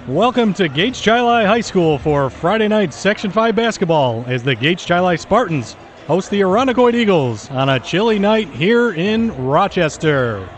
Welcome to Gates-Chili High School for Friday night Section 5 basketball as the Gates-Chili Spartans host the Irondequoit Eagles on a chilly night here in Rochester.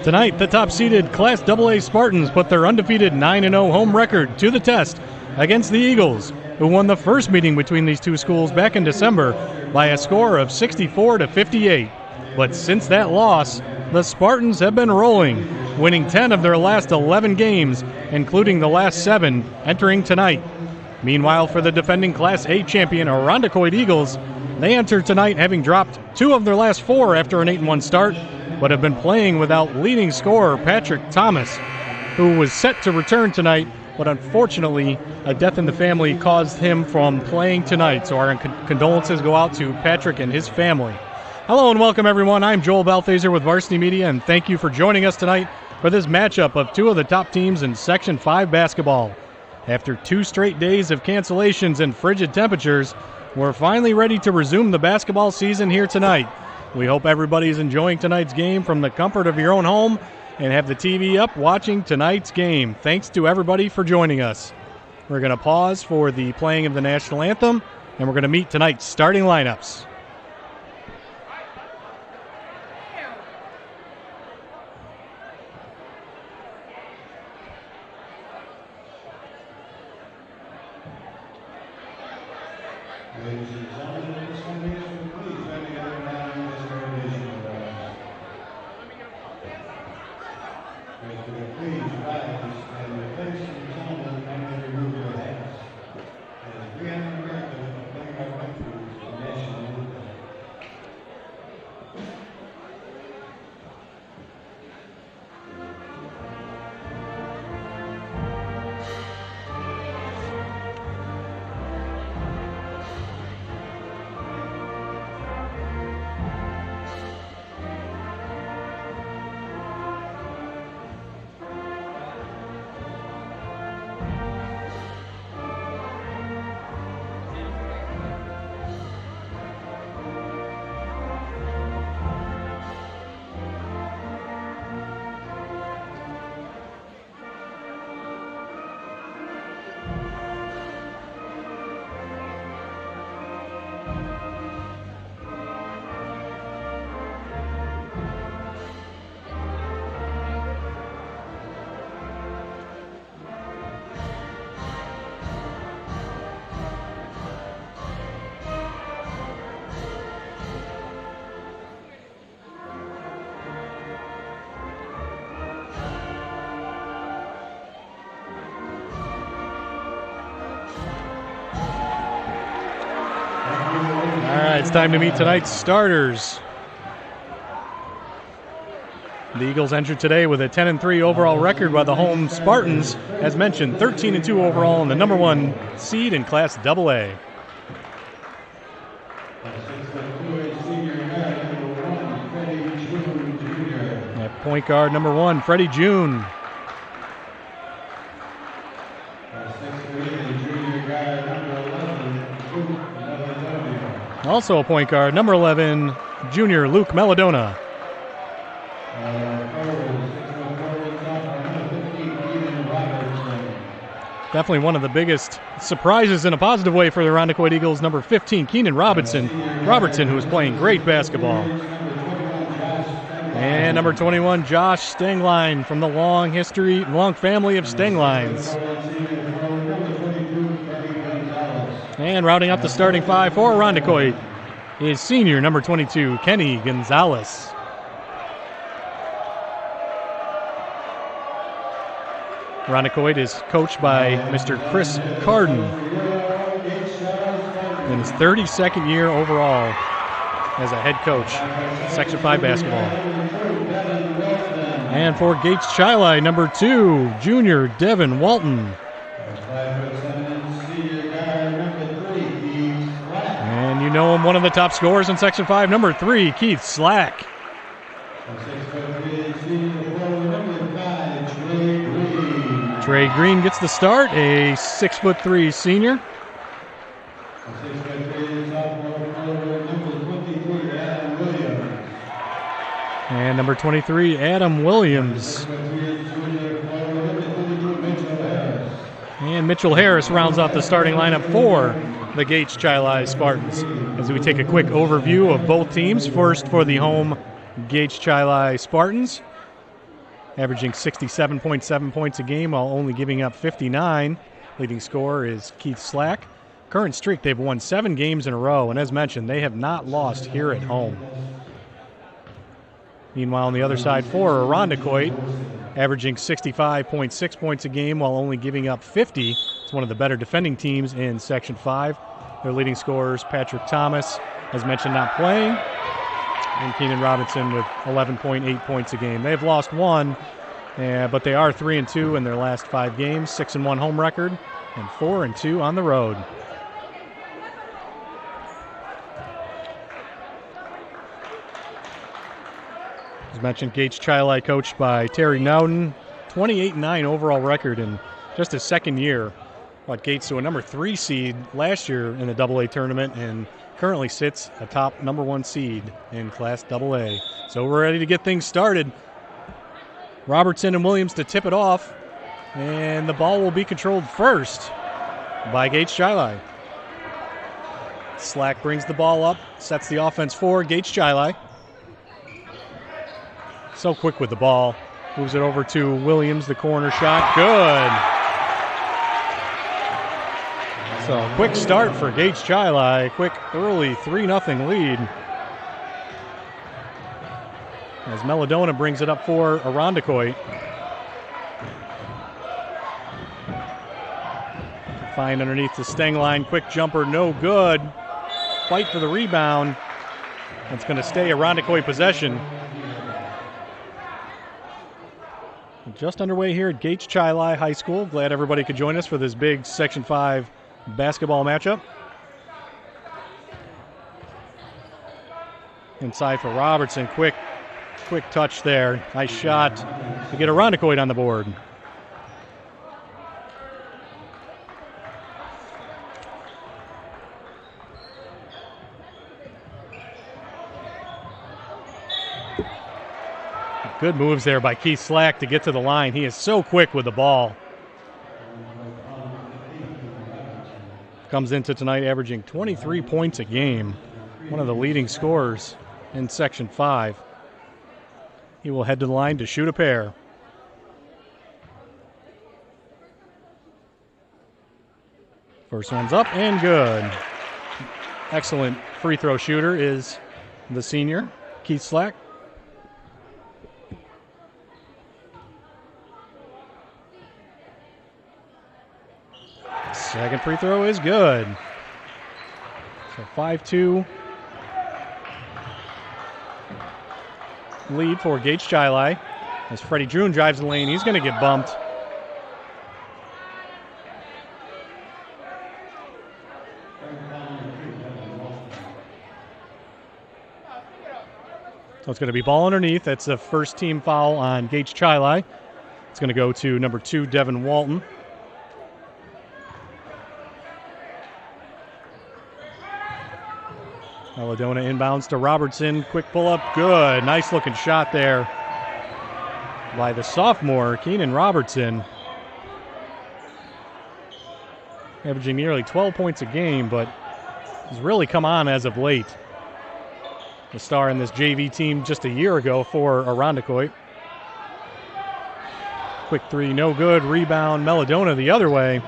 Tonight, the top-seeded Class AA Spartans put their undefeated 9-0 home record to the test against the Eagles, who won the first meeting between these two schools back in December by a score of 64-58. But since that loss, the Spartans have been rolling, winning 10 of their last 11 games, including the last 7 entering tonight. Meanwhile, for the defending Class A champion Irondequoit Eagles, they enter tonight having dropped 2 of their last 4 after an 8-1 start, but have been playing without leading scorer Patrick Thomas, who was set to return tonight, but unfortunately a death in the family caused him from playing tonight. So our condolences go out to Patrick and his family. Hello and welcome everyone. I'm Joel Balthaser with Varsity Media, and thank you for joining us tonight for this matchup of 2 of the top teams in Section 5 basketball. After 2 straight days of cancellations and frigid temperatures, we're finally ready to resume the basketball season here tonight. We hope everybody's enjoying tonight's game from the comfort of your own home and have the TV up watching tonight's game. Thanks to everybody for joining us. We're going to pause for the playing of the national anthem, and we're going to meet tonight's starting lineups. It's time to meet tonight's starters. The Eagles entered today with a 10-3 overall record, while the home Spartans, as mentioned, 13-2 overall and the number 1 seed in Class AA. At point guard, number 1, Freddie June. Also a point guard, number 11, junior Luke Melodona. Definitely one of the biggest surprises in a positive way for the Irondequoit Eagles, number 15, Keenan Robertson, who is playing great basketball. And number 21, Josh Stengline from the long family of Stenglines. And rounding up the starting five for Irondequoit is senior number 22, Kenny Gonzalez. Irondequoit is coached by Mr. Chris Carden in his 32nd year overall as a head coach, Section 5 basketball. And for Gates Chili, number 2, junior Devin Walton. And you know him, one of the top scorers in Section 5, number 3, Keith Slack. Trey Green gets the start, a 6'3" senior. And number 23, Adam Williams. And Mitchell Harris rounds out the starting lineup for the Gates Chili Spartans. As we take a quick overview of both teams, first for the home Gates Chili Spartans, averaging 67.7 points a game while only giving up 59. Leading scorer is Keith Slack. Current streak, they've won 7 games in a row, and as mentioned, they have not lost here at home. Meanwhile, on the other side for Irondequoit, averaging 65.6 points a game while only giving up 50. It's one of the better defending teams in Section 5. Their leading scorers, Patrick Thomas, as mentioned, not playing, and Keenan Robinson with 11.8 points a game. They have lost 1, but they are 3-2 in their last 5 games, 6-1 home record, and 4-2 on the road. As mentioned, Gates Chili coached by Terry Nowden, 28-9 overall record in just his second year. Brought Gates to a number 3 seed last year in the AA tournament and currently sits atop number 1 seed in Class AA. So we're ready to get things started. Robertson and Williams to tip it off, and the ball will be controlled first by Gates Chili. Slack brings the ball up, sets the offense for Gates Chili. So quick with the ball. Moves it over to Williams, the corner shot. Good. So quick start for Gates Chili. Quick early 3-0 lead. As Melodona brings it up for Irondequoit. Find underneath the Steng line. Quick jumper, no good. Fight for the rebound. It's going to stay Irondequoit possession. Just underway here at Gates Chili High School. Glad everybody could join us for this big Section 5 basketball matchup. Inside for Robertson. Quick touch there. Nice shot to get Irondequoit on the board. Good moves there by Keith Slack to get to the line. He is so quick with the ball. Comes into tonight averaging 23 points a game. One of the leading scorers in Section 5. He will head to the line to shoot a pair. First one's up and good. Excellent free throw shooter is the senior, Keith Slack. Second free throw is good. So 5-2 lead for Gates Chili. As Freddie Droon drives the lane, he's going to get bumped. So it's going to be ball underneath. That's the first team foul on Gates Chili. It's going to go to number 2, Devin Walton. Melodona inbounds to Robertson. Quick pull-up. Good. Nice-looking shot there by the sophomore, Keenan Robertson. Averaging nearly 12 points a game, but has really come on as of late. The star in this JV team just a year ago for Irondequoit. Quick three, no good. Rebound, Melodona the other way.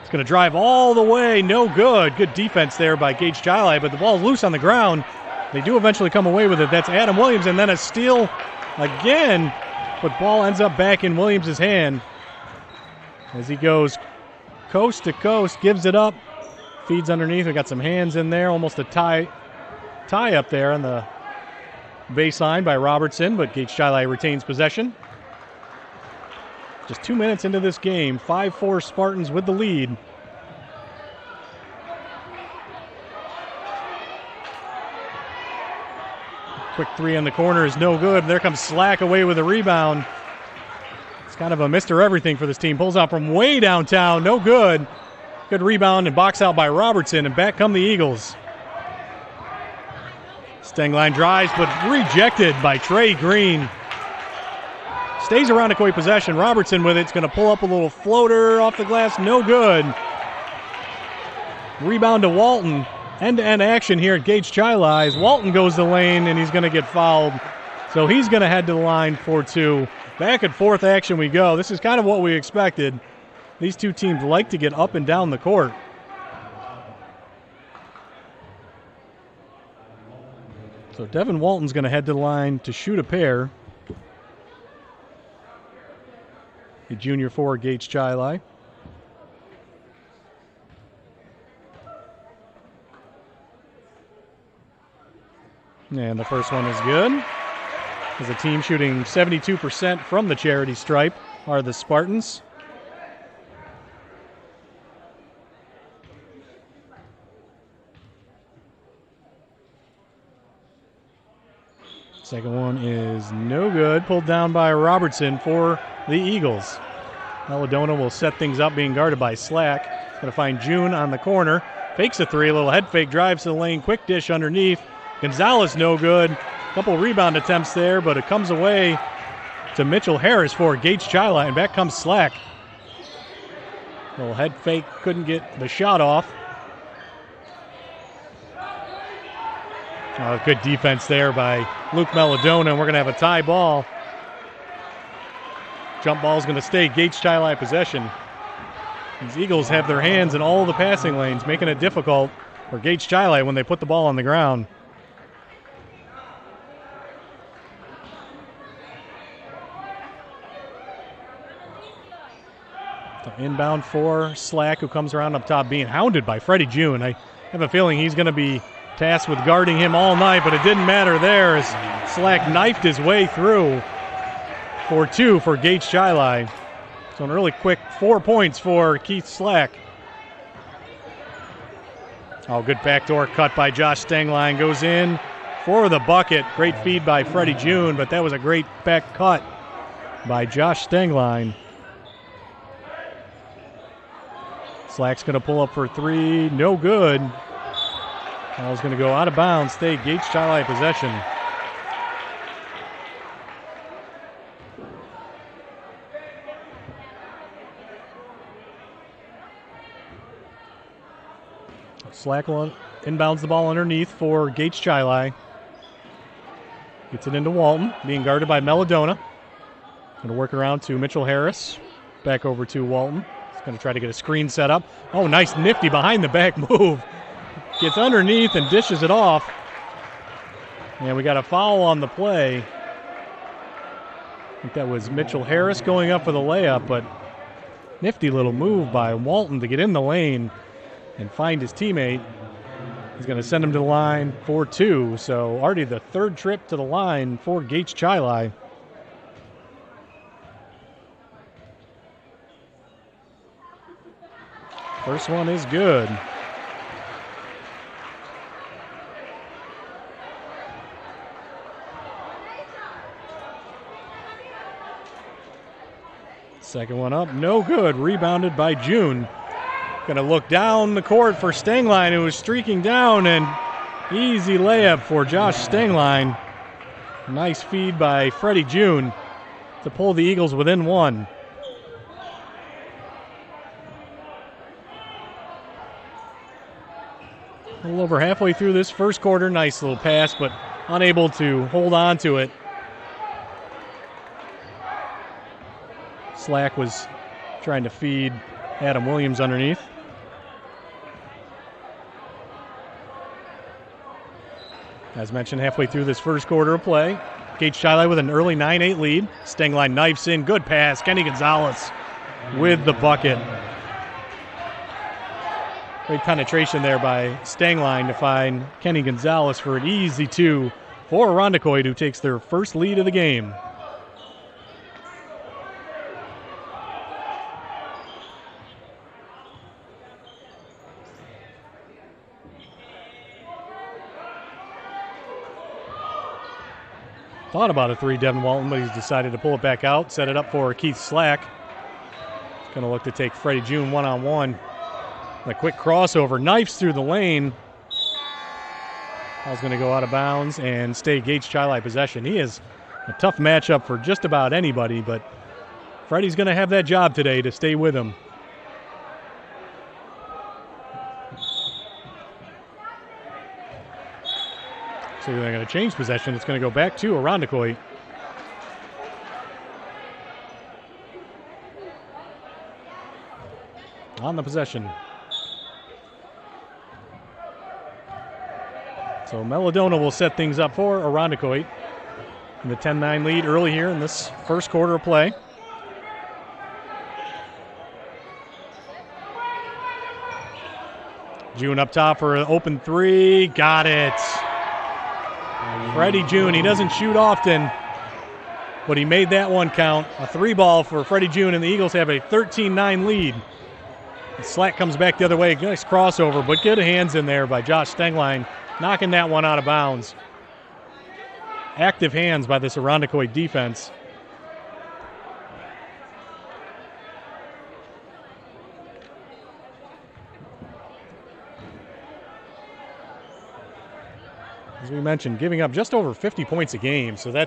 It's going to drive all the way. No good. Good defense there by Gage Chili, but the ball's loose on the ground. They do eventually come away with it. That's Adam Williams, and then a steal again, but ball ends up back in Williams' hand as he goes coast to coast, gives it up, feeds underneath. We got some hands in there, almost a tie up there on the baseline by Robertson, but Gage Chili retains possession. Just 2 minutes into this game, 5-4 Spartans with the lead. Quick three in the corner is no good. There comes Slack away with a rebound. It's kind of a Mr. Everything for this team. Pulls out from way downtown, no good. Good rebound and box out by Robertson, and back come the Eagles. Stengline drives, but rejected by Trey Green. Stays around Irondequoit possession. Robertson with it. It's going to pull up a little floater off the glass. No good. Rebound to Walton. End-to-end action here at Gage Chili as Walton goes the lane, and he's going to get fouled. So he's going to head to the line for two. Back and forth action we go. This is kind of what we expected. These two teams like to get up and down the court. So Devin Walton's going to head to the line to shoot a pair. The junior for Gage Chili. And the first one is good. As a team shooting 72% from the charity stripe are the Spartans. Second one is no good. Pulled down by Robertson for the Eagles. Maladona will set things up, being guarded by Slack. Going to find June on the corner. Fakes a three, a little head fake, drives to the lane, quick dish underneath. Gonzalez no good. Couple rebound attempts there, but it comes away to Mitchell Harris for Gage Chili, and back comes Slack. Little head fake, couldn't get the shot off. Good defense there by Luke Maladona, and we're going to have a tie ball. Jump ball is going to stay Gage Chili possession. These Eagles have their hands in all the passing lanes, making it difficult for Gage Chili when they put the ball on the ground. So inbound for Slack, who comes around up top, being hounded by Freddie June. I have a feeling he's going to be tasked with guarding him all night, but it didn't matter there as Slack knifed his way through for two for Gage Chili. So an early quick 4 points for Keith Slack. Oh, good backdoor cut by Josh Stengline. Goes in for the bucket. Great feed by Freddie June, but that was a great back cut by Josh Stengline. Slack's going to pull up for three. No good. Ball's going to go out of bounds. Stay Gage Chili possession. Slack inbounds the ball underneath for Gage Chili. Gets it into Walton, being guarded by Maladona. Going to work around to Mitchell Harris. Back over to Walton. He's going to try to get a screen set up. Oh, nice nifty behind the back move. Gets underneath and dishes it off. And we got a foul on the play. I think that was Mitchell Harris going up for the layup, but nifty little move by Walton to get in the lane and find his teammate. He's going to send him to the line for two. So already the third trip to the line for Gage Chili. First one is good. Second one up, no good. Rebounded by June. Going to look down the court for Stengline, who is streaking down, and easy layup for Josh Stengline. Nice feed by Freddie June to pull the Eagles within one. A little over halfway through this first quarter. Nice little pass, but unable to hold on to it. Slack was trying to feed Adam Williams underneath. As mentioned, halfway through this first quarter of play, Gage Chili with an early 9-8 lead. Stengline knifes in, good pass. Kenny Gonzalez with the bucket. Great penetration there by Stengline to find Kenny Gonzalez for an easy 2 for Irondequoit, who takes their first lead of the game. Thought about a 3, Devin Walton, but he's decided to pull it back out, set it up for Keith Slack. He's going to look to take Freddie June one-on-one. A quick crossover, knifes through the lane. Ball's going to go out of bounds and stay Gage Chili possession. He is a tough matchup for just about anybody, but Freddie's going to have that job today to stay with him. So they're going to change possession. It's going to go back to Irondequoit. On the possession. So Melodona will set things up for Irondequoit. In the 10-9 lead early here in this first quarter of play. June up top for an open 3. Got it. Freddie June, he doesn't shoot often, but he made that one count. A 3-ball for Freddie June, and the Eagles have a 13-9 lead. Slack comes back the other way. Nice crossover, but good hands in there by Josh Stengline, knocking that one out of bounds. Active hands by this Irondequoit defense. As we mentioned, giving up just over 50 points a game, so they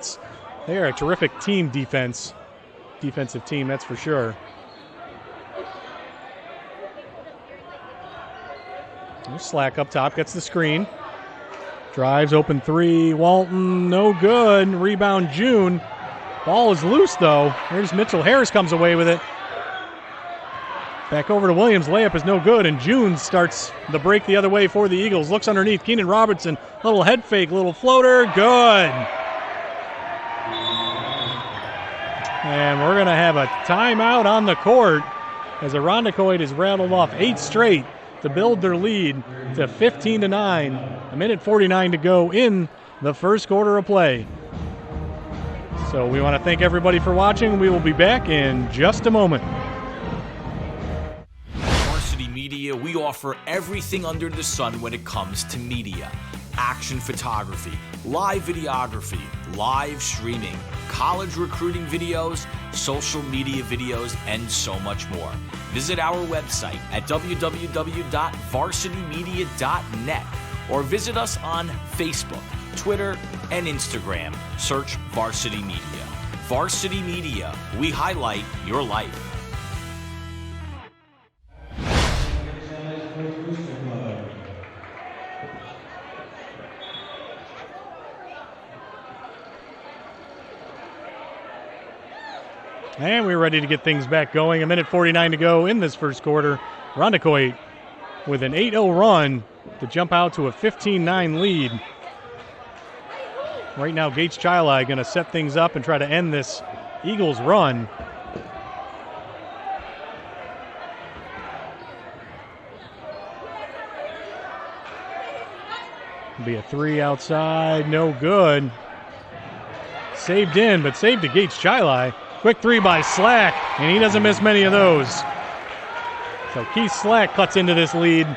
are a terrific team defensive team, that's for sure. Slack up top, gets the screen. Drives, open 3, Walton, no good. Rebound, June. Ball is loose, though. Here's Mitchell Harris, comes away with it. Back over to Williams, layup is no good, and June starts the break the other way for the Eagles. Looks underneath, Keenan Robertson, little head fake, little floater, good. And we're going to have a timeout on the court as Irondequoit has rattled off 8 straight to build their lead to 15-9. A minute 49 to go in the first quarter of play. So we want to thank everybody for watching. We will be back in just a moment. Media, we offer everything under the sun when it comes to media. Action photography, live videography, live streaming, college recruiting videos, social media videos, and so much more. Visit our website at www.varsitymedia.net or visit us on Facebook, Twitter, and Instagram. Search Varsity Media. Varsity Media, we highlight your life. And we're ready to get things back going. A minute 49 to go in this first quarter. Irondequoit with an 8-0 run to jump out to a 15-9 lead. Right now, Gage Chili going to set things up and try to end this Eagles run. Be a 3 outside, no good. Saved in, but saved to Gage Chili. Quick 3 by Slack, and he doesn't miss many of those. So Keith Slack cuts into this lead.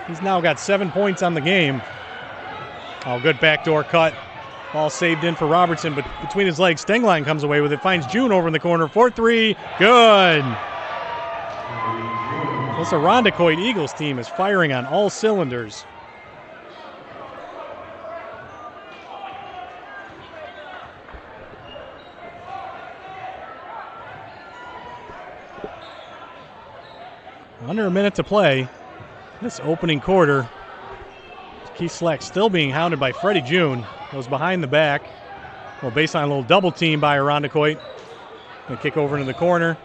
He's now got 7 points on the game. Oh, good backdoor cut. Ball saved in for Robertson, but between his legs, Stengline comes away with it. Finds June over in the corner. 4-3, good. This Irondequoit Eagles team is firing on all cylinders. Under a minute to play this opening quarter. Keith Slack still being hounded by Freddie June. Goes behind the back. Well, baseline, a little double team by Irondequoit. Gonna kick over into the corner.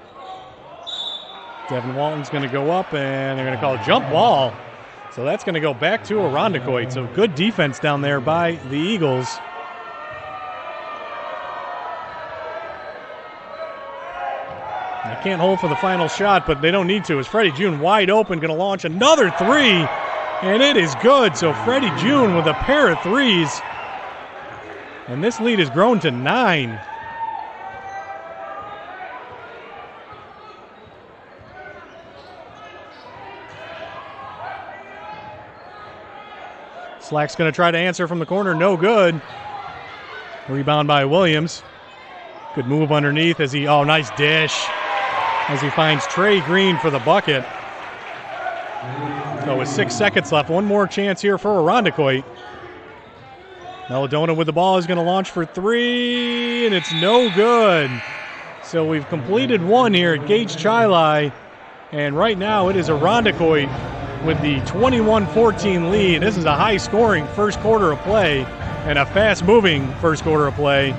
Devin Walton's gonna go up, and they're gonna call a jump ball. So that's going to go back to Irondequoit. So good defense down there by the Eagles. They can't hold for the final shot, but they don't need to. As Freddie June wide open, going to launch another three, and it is good. So Freddie June with a pair of threes, and this lead has grown to 9. Slack's going to try to answer from the corner. No good. Rebound by Williams. Good move underneath as he, oh, nice dish, as he finds Trey Green for the bucket. So with 6 seconds left, one more chance here for Irondequoit. Melodona with the ball is going to launch for 3, and it's no good. So we've completed one here at Gage Chili, and right now it is Irondequoit with the 21-14 lead. This is a high-scoring first quarter of play and a fast-moving first quarter of play.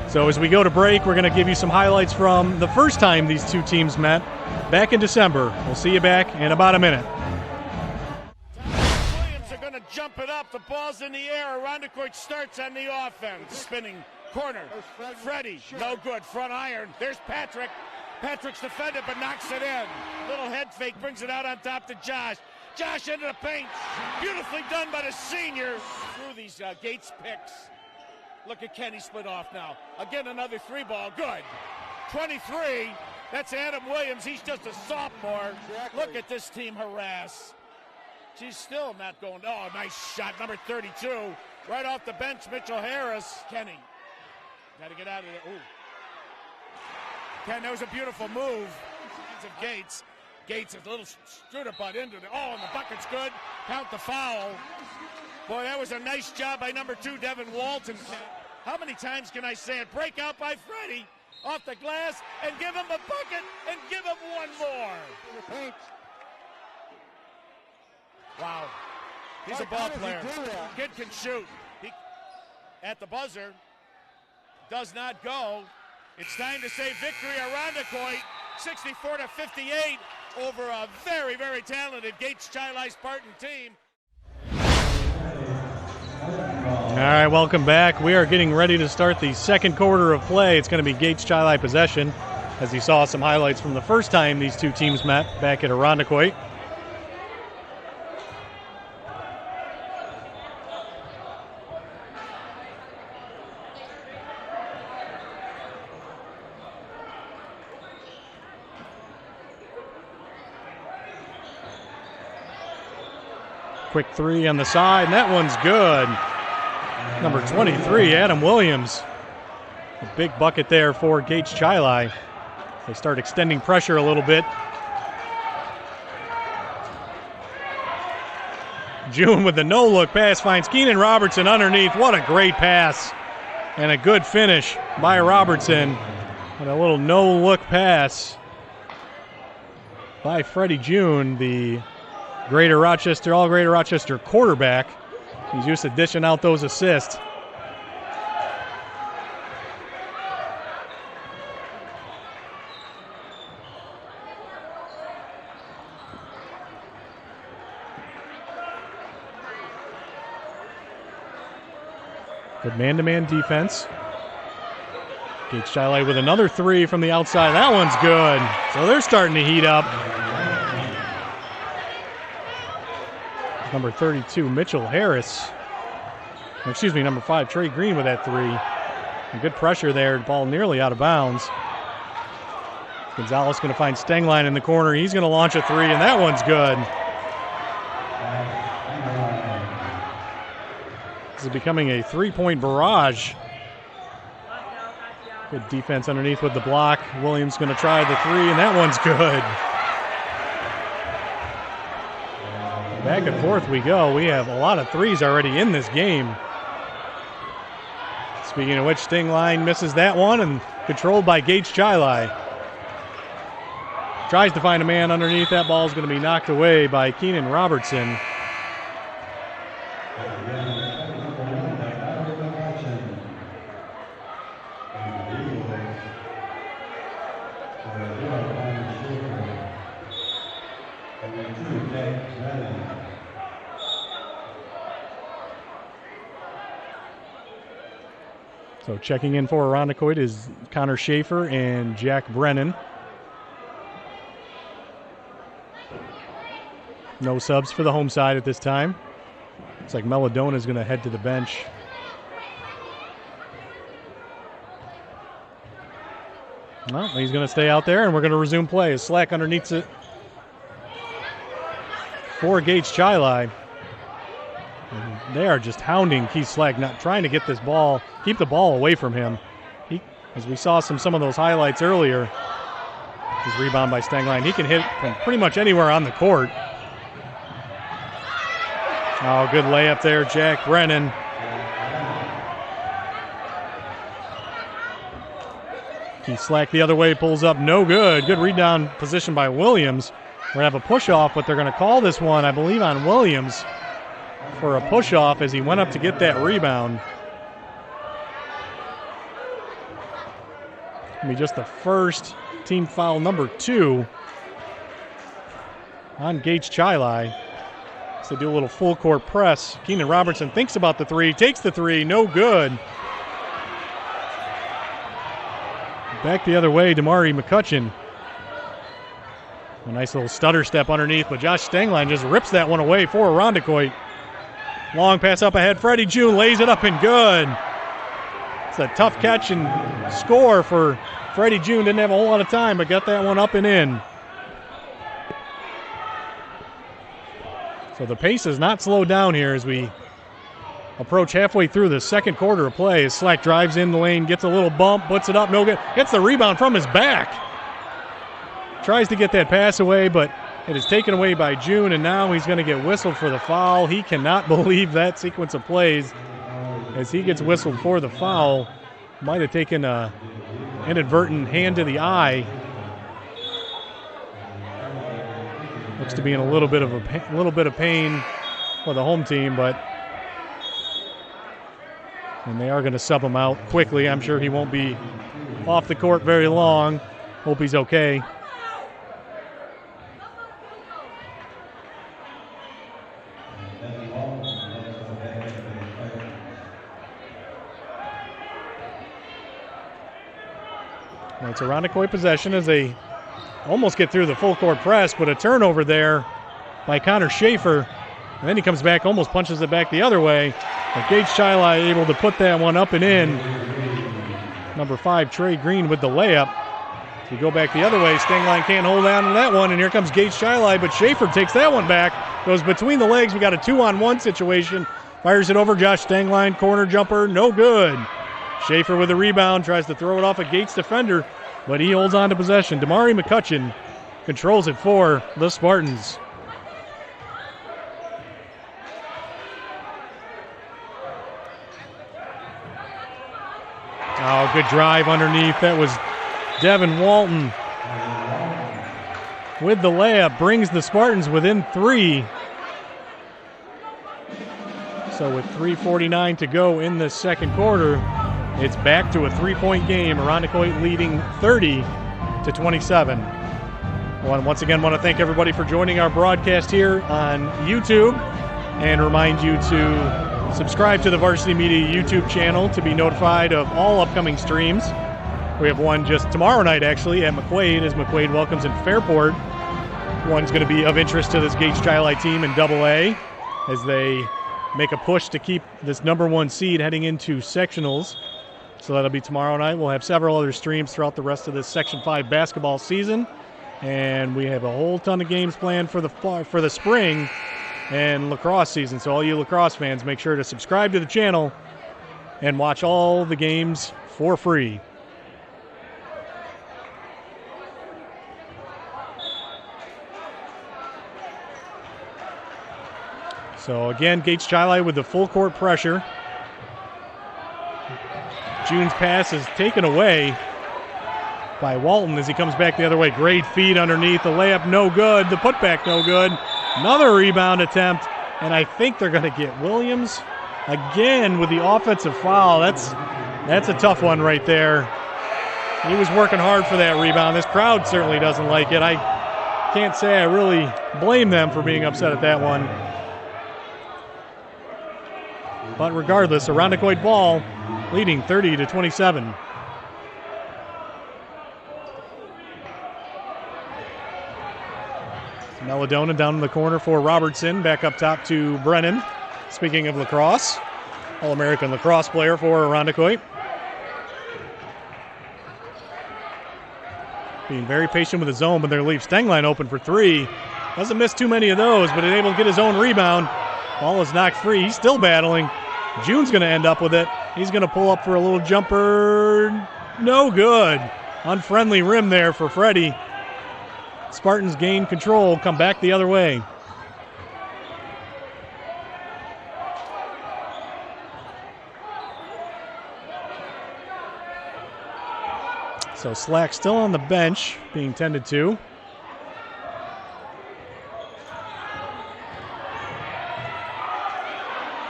So as we go to break, we're going to give you some highlights from the first time these two teams met back in December. We'll see you back in about a minute. Williams are going to jump it up. The ball's in the air. Irondequoit starts on the offense. Spinning corner. Freddie, no good. Front iron. There's Patrick. Patrick's defended but knocks it in. Little head fake brings it out on top to Josh. Josh into the paint. Beautifully done by the senior. Through these Gates picks. Look at Kenny split off now. Again, another 3-ball. Good. 23. That's Adam Williams. He's just a sophomore. Look at this team harass. She's still not going. Oh, nice shot. Number 32. Right off the bench, Mitchell Harris. Kenny. Got to get out of there. Ooh. Ken, that was a beautiful move. Of Gates. Gates is a little scooter butt into it. Oh, and the bucket's good. Count the foul. Boy, that was a nice job by number 2, Devin Walton. How many times can I say it? Break out by Freddie off the glass and give him a bucket and give him one more. Wow. He's a ball player. Kid can shoot. He, at the buzzer, does not go. It's time to say victory. Irondequoit, 64-58 over a very, very talented Gates Chili Spartan team. All right, welcome back. We are getting ready to start the second quarter of play. It's going to be Gates Chili possession, as you saw some highlights from the first time these two teams met back at Irondequoit. Quick 3 on the side, and that one's good. Number 23, Adam Williams. A big bucket there for Gage Chili. They start extending pressure a little bit. June with the no-look pass finds Keenan Robertson underneath. What a great pass. And a good finish by Robertson. And a little no-look pass by Freddie June, the Greater Rochester, all Greater Rochester quarterback. He's used to dishing out those assists. Good man-to-man defense. Gage Chili with another 3 from the outside. That one's good. So they're starting to heat up. Number 32, Mitchell Harris. Excuse me, number 5, Trey Green with that 3. And good pressure there. Ball nearly out of bounds. Gonzalez going to find Stengline in the corner. He's going to launch a 3, and that one's good. This is becoming a 3-point barrage. Good defense underneath with the block. Williams going to try the 3, and that one's good. Back and forth we go. We have a lot of 3s already in this game. Speaking of which, Stengline misses that one and controlled by Gage Chili. Tries to find a man underneath. That ball is going to be knocked away by Keenan Robertson. So checking in for Irondequoit is Connor Schaefer and Jack Brennan. No subs for the home side at this time. Looks like Melodona is going to head to the bench. Well, he's going to stay out there, and we're going to resume play as Slack underneath it for Gage Chili. They are just hounding Keith Slack, not trying to get this ball, keep the ball away from him. As we saw some of those highlights earlier, his rebound by Stenglein, he can hit from pretty much anywhere on the court. Oh, good layup there, Jack Brennan. Keith Slack the other way, pulls up, no good. Good rebound position by Williams. We're going to have a push-off, but they're going to call this one, I believe, on Williams for a push-off as he went up to get that rebound. It'll be just the first team foul number 2 on Gage Chili. So they do a little full-court press. Keenan Robertson thinks about the three, takes the three, no good. Back the other way, Damari McCutcheon. A nice little stutter step underneath, but Josh Stenglein just rips that one away for Irondequoit. Long pass up ahead. Freddie June lays it up and good. It's a tough catch and score for Freddie June. Didn't have a whole lot of time, but got that one up and in. So the pace is not slowed down here as we approach halfway through the second quarter of play. As Slack drives in the lane, gets a little bump, puts it up, no good. Gets the rebound from his back. Tries to get that pass away, but it is taken away by June, and now he's going to get whistled for the foul. He cannot believe that sequence of plays as he gets whistled for the foul. Might have taken an inadvertent hand to the eye. Looks to be in a little bit of pain for the home team, and they are going to sub him out quickly. I'm sure he won't be off the court very long. Hope he's okay. It's a Irondequoit possession as they almost get through the full court press, but a turnover there by Connor Schaefer. And then he comes back, almost punches it back the other way. But Gage Chili able to put that one up and in. Number 5, Trey Green with the layup. If you go back the other way, Stenglein can't hold on to that one, and here comes Gage Chili, but Schaefer takes that one back. Goes between the legs. We got a 2-on-1 situation. Fires it over Josh Stenglein, corner jumper, no good. Schaefer with the rebound, tries to throw it off a Gates defender, but he holds on to possession. Damari McCutcheon controls it for the Spartans. Oh, good drive underneath. That was Devin Walton with the layup. Brings the Spartans within 3. So with 3:49 to go in the second quarter, it's back to a 3-point game. Irondequoit leading 30-27. Once again, want to thank everybody for joining our broadcast here on YouTube and remind you to subscribe to the Varsity Media YouTube channel to be notified of all upcoming streams. We have one just tomorrow night, actually, at McQuaid, as McQuaid welcomes in Fairport. One's going to be of interest to this Gage Chili team in AA as they make a push to keep this number 1 seed heading into sectionals. So that'll be tomorrow night. We'll have several other streams throughout the rest of this Section 5 basketball season. And we have a whole ton of games planned for the spring and lacrosse season. So all you lacrosse fans, make sure to subscribe to the channel and watch all the games for free. So again, Gage Chili with the full court pressure. June's pass is taken away by Walton as he comes back the other way. Great feed underneath. The layup no good. The putback no good. Another rebound attempt, and I think they're going to get Williams again with the offensive foul. That's a tough one right there. He was working hard for that rebound. This crowd certainly doesn't like it. I can't say I really blame them for being upset at that one. But regardless, Irondequoit ball. leading 30-27. Melodona down in the corner for Robertson. Back up top to Brennan. Speaking of lacrosse, All-American lacrosse player for Irondequoit. Being very patient with his zone, but they're leave Stenglein open for three. Doesn't miss too many of those, but is able to get his own rebound. Ball is knocked free. He's still battling. June's going to end up with it. He's going to pull up for a little jumper. No good. Unfriendly rim there for Freddie. Spartans gain control, come back the other way. So Slack still on the bench, being tended to.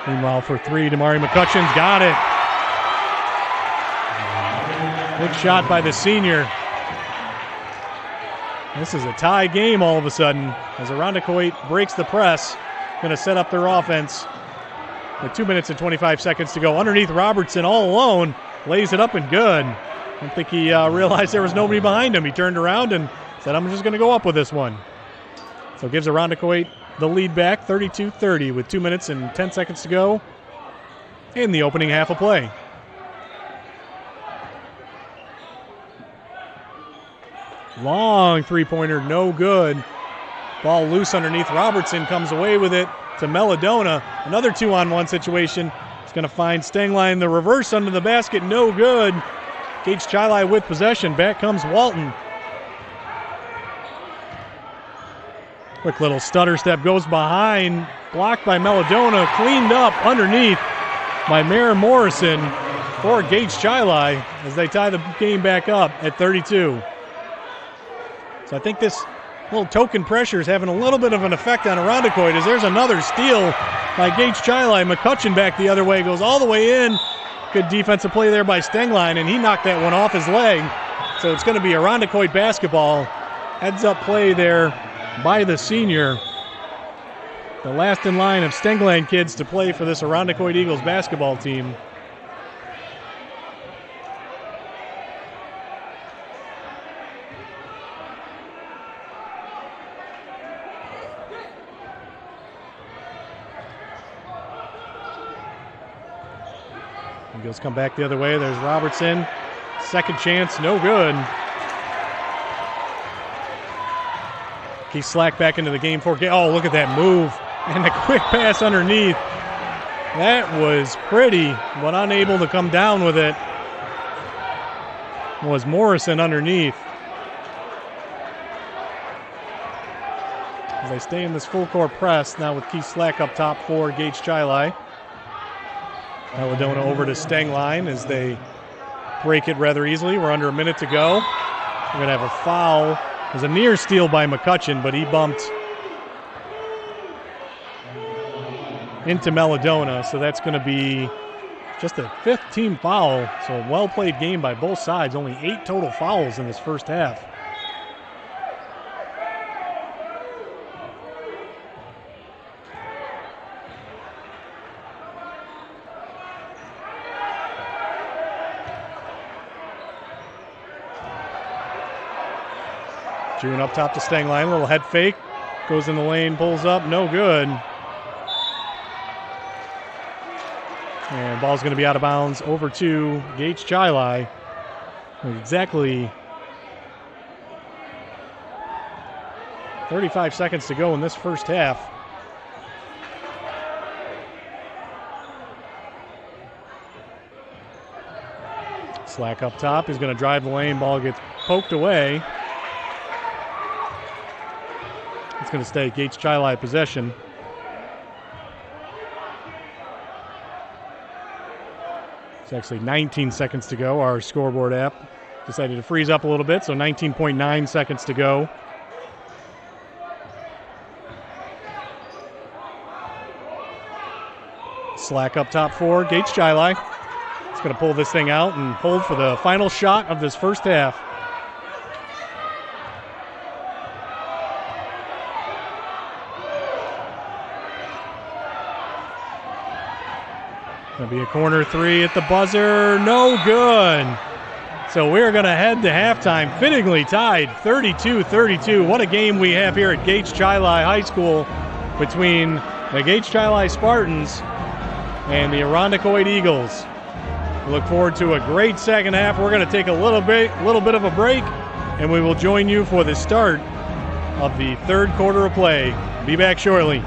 Meanwhile, for three, Damari McCutcheon's got it. Good shot by the senior. This is a tie game all of a sudden as Irondequoit breaks the press. Going to set up their offense with 2 minutes and 25 seconds to go. Underneath Robertson all alone. Lays it up and good. I don't think he realized there was nobody behind him. He turned around and said, I'm just going to go up with this one. So gives Irondequoit the lead back, 32-30 with 2 minutes and 10 seconds to go in the opening half of play. Long three-pointer, no good. Ball loose underneath. Robertson comes away with it to Melodona. Another two-on-one situation. He's going to find Stenglein. The reverse under the basket, no good. Gage Chilai with possession. Back comes Walton. Quick little stutter step goes behind. Blocked by Melodona. Cleaned up underneath by Mare Morrison for Gage Chilai as they tie the game back up at 32. So I think this little token pressure is having a little bit of an effect on Irondequoit as there's another steal by Gage Chilai. McCutcheon back the other way, goes all the way in. Good defensive play there by Stenglein, and he knocked that one off his leg. So it's going to be Irondequoit basketball. Heads up play there by the senior. The last in line of Stenglein kids to play for this Irondequoit Eagles basketball team. Eagles come back the other way. There's Robertson. Second chance, no good. Keith Slack back into the game for. Oh, look at that move. And the quick pass underneath. That was pretty, but unable to come down with it was Morrison underneath. As they stay in this full court press now with Keith Slack up top for Gage Chilai. Melodona over to Stenglein as they break it rather easily. We're under a minute to go. We're going to have a foul. There's a near steal by McCutcheon, but he bumped into Melodona, so that's going to be just a fifth team foul. So a well-played game by both sides. Only 8 total fouls in this first half. June up top to Stenglein, little head fake, goes in the lane, pulls up, no good. And ball's going to be out of bounds over to Gage Chilai. Exactly 35 seconds to go in this first half. Slack up top, he's going to drive the lane, ball gets poked away. It's going to stay Gage Chilai possession. It's actually 19 seconds to go. Our scoreboard app decided to freeze up a little bit, so 19.9 seconds to go. Slack up top for Gage Chilai. It's going to pull this thing out and hold for the final shot of this first half. Gonna be a corner three at the buzzer. No good. So we're going to head to halftime, fittingly tied 32-32. What a game we have here at Gates-Chili High School between the Gates-Chili Spartans and the Irondequoit Eagles. We look forward to a great second half. We're going to take a little bit of a break, and we will join you for the start of the third quarter of play. Be back shortly.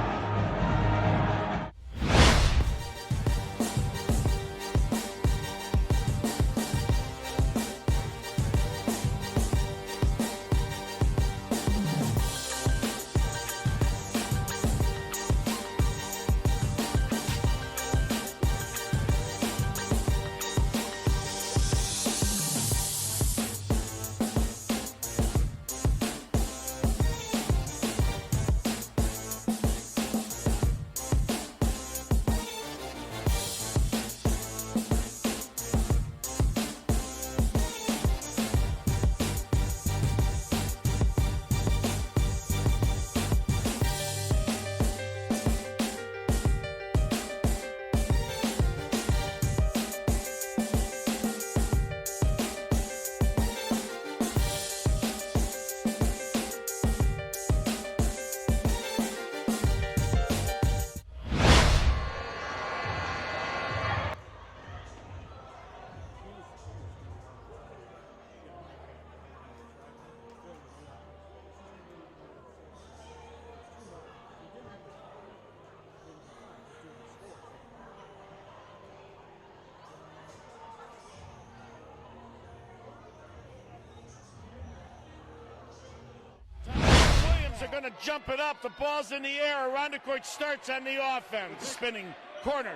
Are going to jump it up. The ball's in the air. Irondequoit starts on the offense. Spinning corner.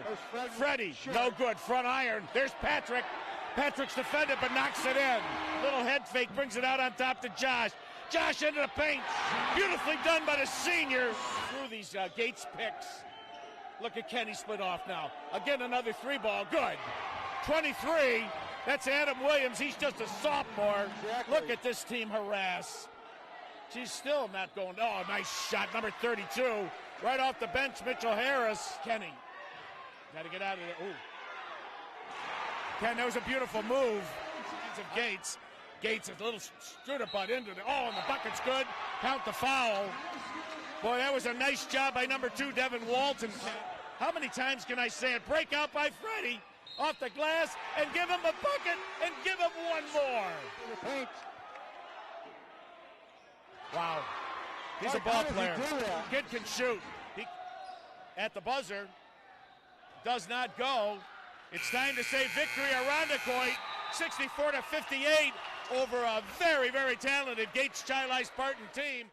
Freddie, no good. Front iron. There's Patrick. Patrick's defended but knocks it in. Little head fake brings it out on top to Josh. Josh into the paint. Beautifully done by the senior. Through these Gates picks. Look at Kenny split off now. Again, another three ball. Good. 23. That's Adam Williams. He's just a sophomore. Look at this team harass. She's still not going. Oh, nice shot. Number 32. Right off the bench, Mitchell Harris. Kenny. Got to get out of there. Ooh. Ken, that was a beautiful move. Of Gates. Gates is a little stood up on into the. Oh, and the bucket's good. Count the foul. Boy, that was a nice job by number 2, Devin Walton. How many times can I say it? Break out by Freddie off the glass and give him a bucket and give him one more. Wow. He's a ball player. Kid can shoot. He, at the buzzer, does not go. It's time to say victory, Irondequoit, 64-58 over a very, very talented Gates-Chili Spartan team.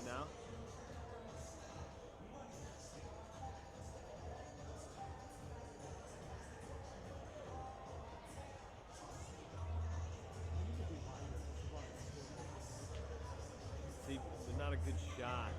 Now? See, they're not a good shot.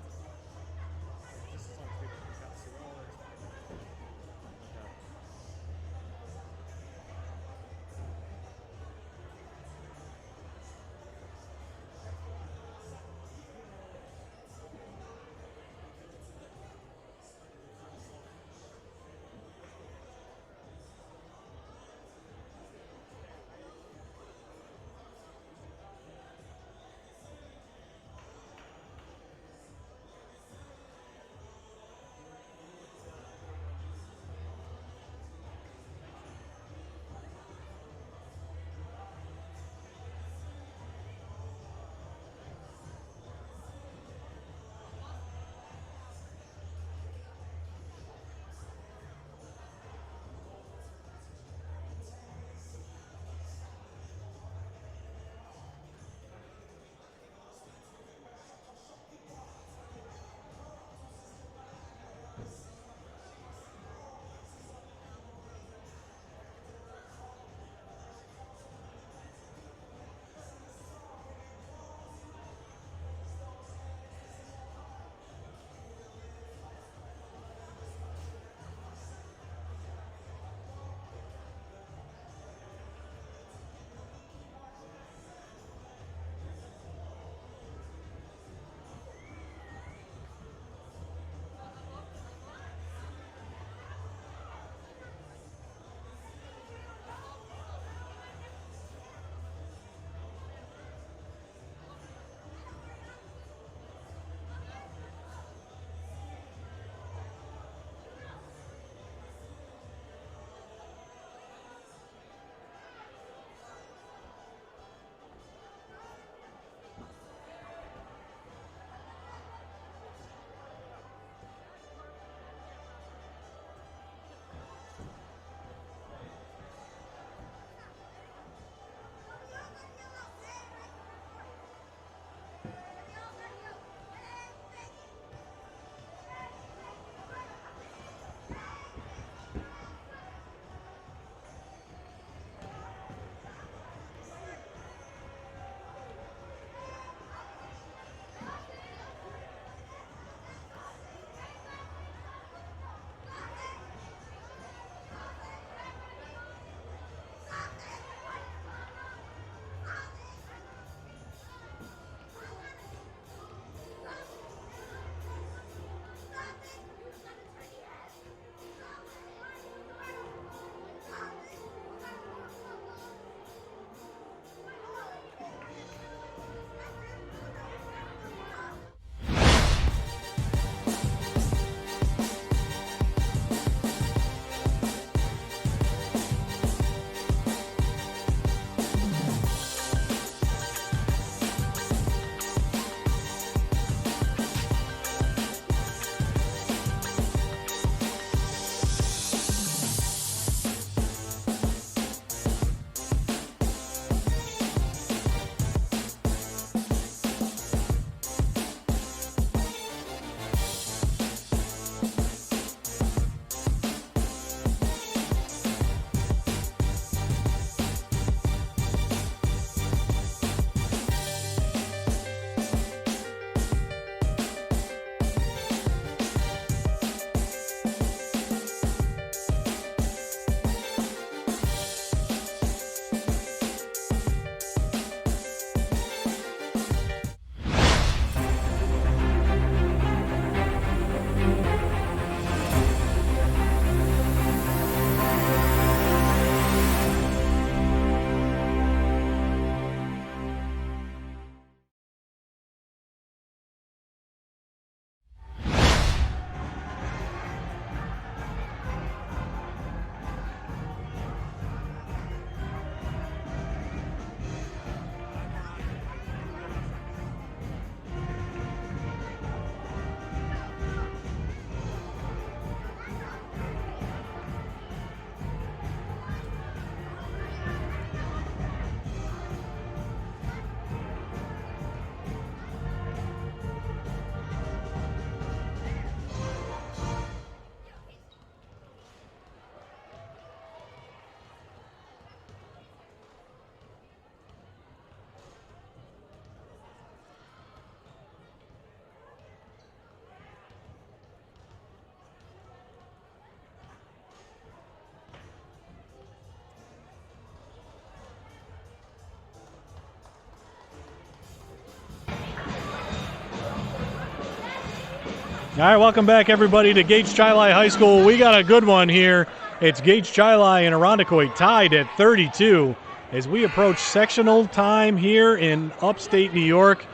All right, welcome back, everybody, to Gage Chili High School. We got a good one here. It's Gage Chili and Irondequoit tied at 32 as we approach sectional time here in upstate New York.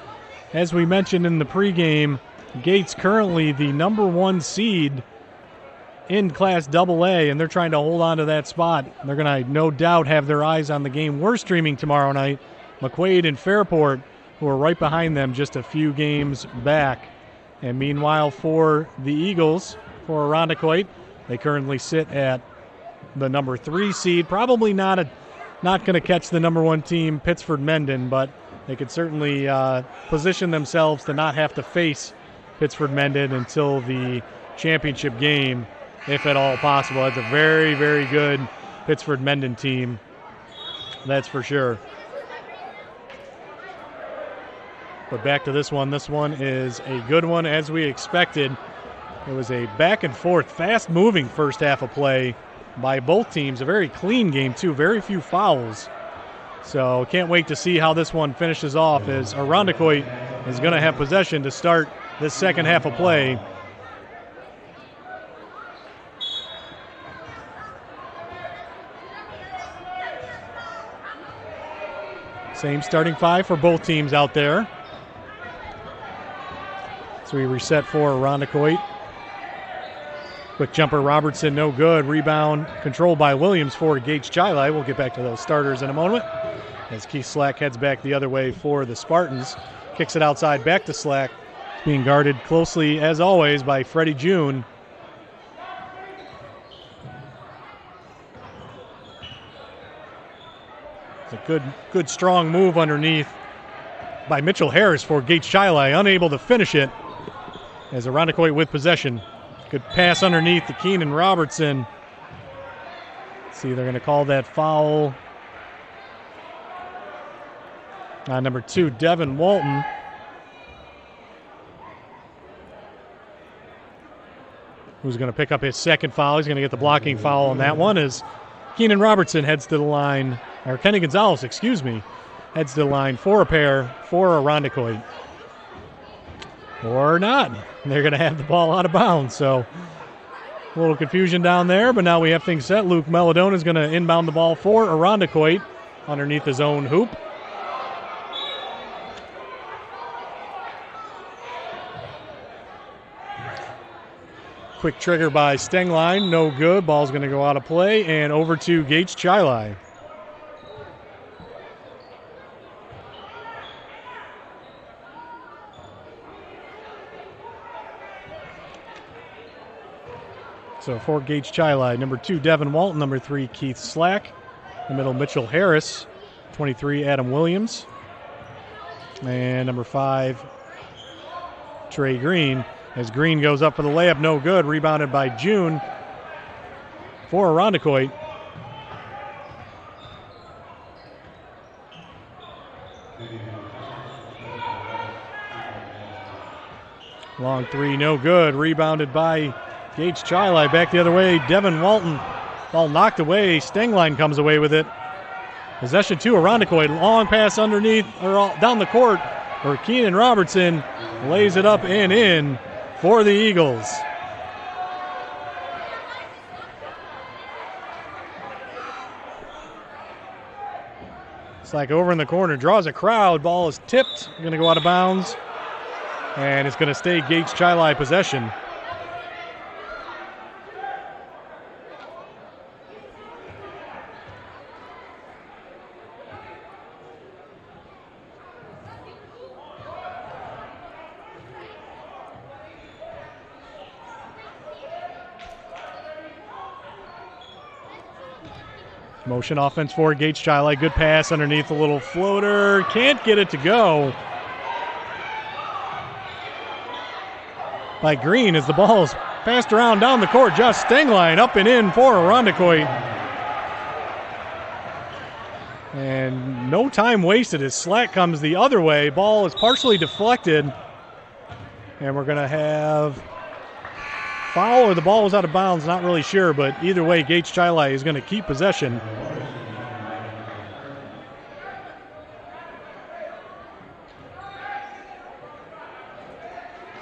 As we mentioned in the pregame, Gates currently the number 1 seed in Class AA, and they're trying to hold on to that spot. They're going to no doubt have their eyes on the game we're streaming tomorrow night, McQuaid and Fairport, who are right behind them just a few games back. And meanwhile, for the Eagles, for Irondequoit, they currently sit at the number 3 seed. Probably not going to catch the number 1 team, Pittsford Mendon, but they could certainly position themselves to not have to face Pittsford Mendon until the championship game, if at all possible. That's a very, very good Pittsford Mendon team, that's for sure. But back to this one. This one is a good one, as we expected. It was a back-and-forth, fast-moving first half of play by both teams. A very clean game, too. Very few fouls. So can't wait to see how this one finishes off, as Irondequoit is going to have possession to start this second half of play. Same starting 5 for both teams out there. So we reset for Irondequoit. Quick jumper, Robertson, no good. Rebound controlled by Williams for Gage Chili. We'll get back to those starters in a moment. As Keith Slack heads back the other way for the Spartans. Kicks it outside, back to Slack. It's being guarded closely, as always, by Freddie June. It's a good strong move underneath by Mitchell Harris for Gage Chili. Unable to finish it, as Irondequoit with possession. Good pass underneath to Keenan Robertson. Let's see, they're going to call that foul. Number 2, Devin Walton. Who's going to pick up his second foul. He's going to get the blocking foul on that one, as Keenan Robertson heads to the line, or Kenny Gonzalez, heads to the line for a pair for Irondequoit. Or not. They're going to have the ball out of bounds. So a little confusion down there, but now we have things set. Luke Melodone is going to inbound the ball for Irondequoit underneath his own hoop. Quick trigger by Stengline, no good. Ball's going to go out of play and over to Gage Chili. So for Gage Chili, number 2, Devin Walton, number 3, Keith Slack. In the middle, Mitchell Harris, 23, Adam Williams. And number 5, Trey Green. As Green goes up for the layup, no good. Rebounded by June for Irondequoit. Long 3, no good. Rebounded by Gage Chili. Back the other way, Devin Walton. Ball knocked away. Stengline comes away with it. Possession to Irondequoit. Long pass underneath, or down the court, where Keenan Robertson lays it up and in for the Eagles. It's like over in the corner, draws a crowd. Ball is tipped, going to go out of bounds, and it's going to stay Gage Chili possession. Motion offense for Gage Chili. Good pass underneath, a little floater. Can't get it to go by Green as the ball is passed around down the court. Josh Stengline up and in for Irondequoit. And no time wasted as Slack comes the other way. Ball is partially deflected. And we're going to have foul, or the ball was out of bounds, not really sure, but either way, Gage Chili is going to keep possession.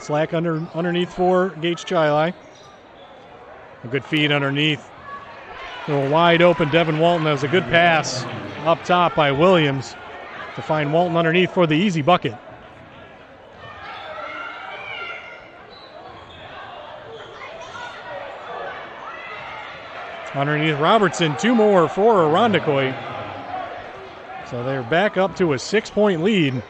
Slack underneath for Gage Chili. A good feed underneath. A little wide open Devin Walton. That was a good pass up top by Williams to find Walton underneath for the easy bucket. Underneath Robertson, 2 more for Irondequoit. So they're back up to a 6-point lead.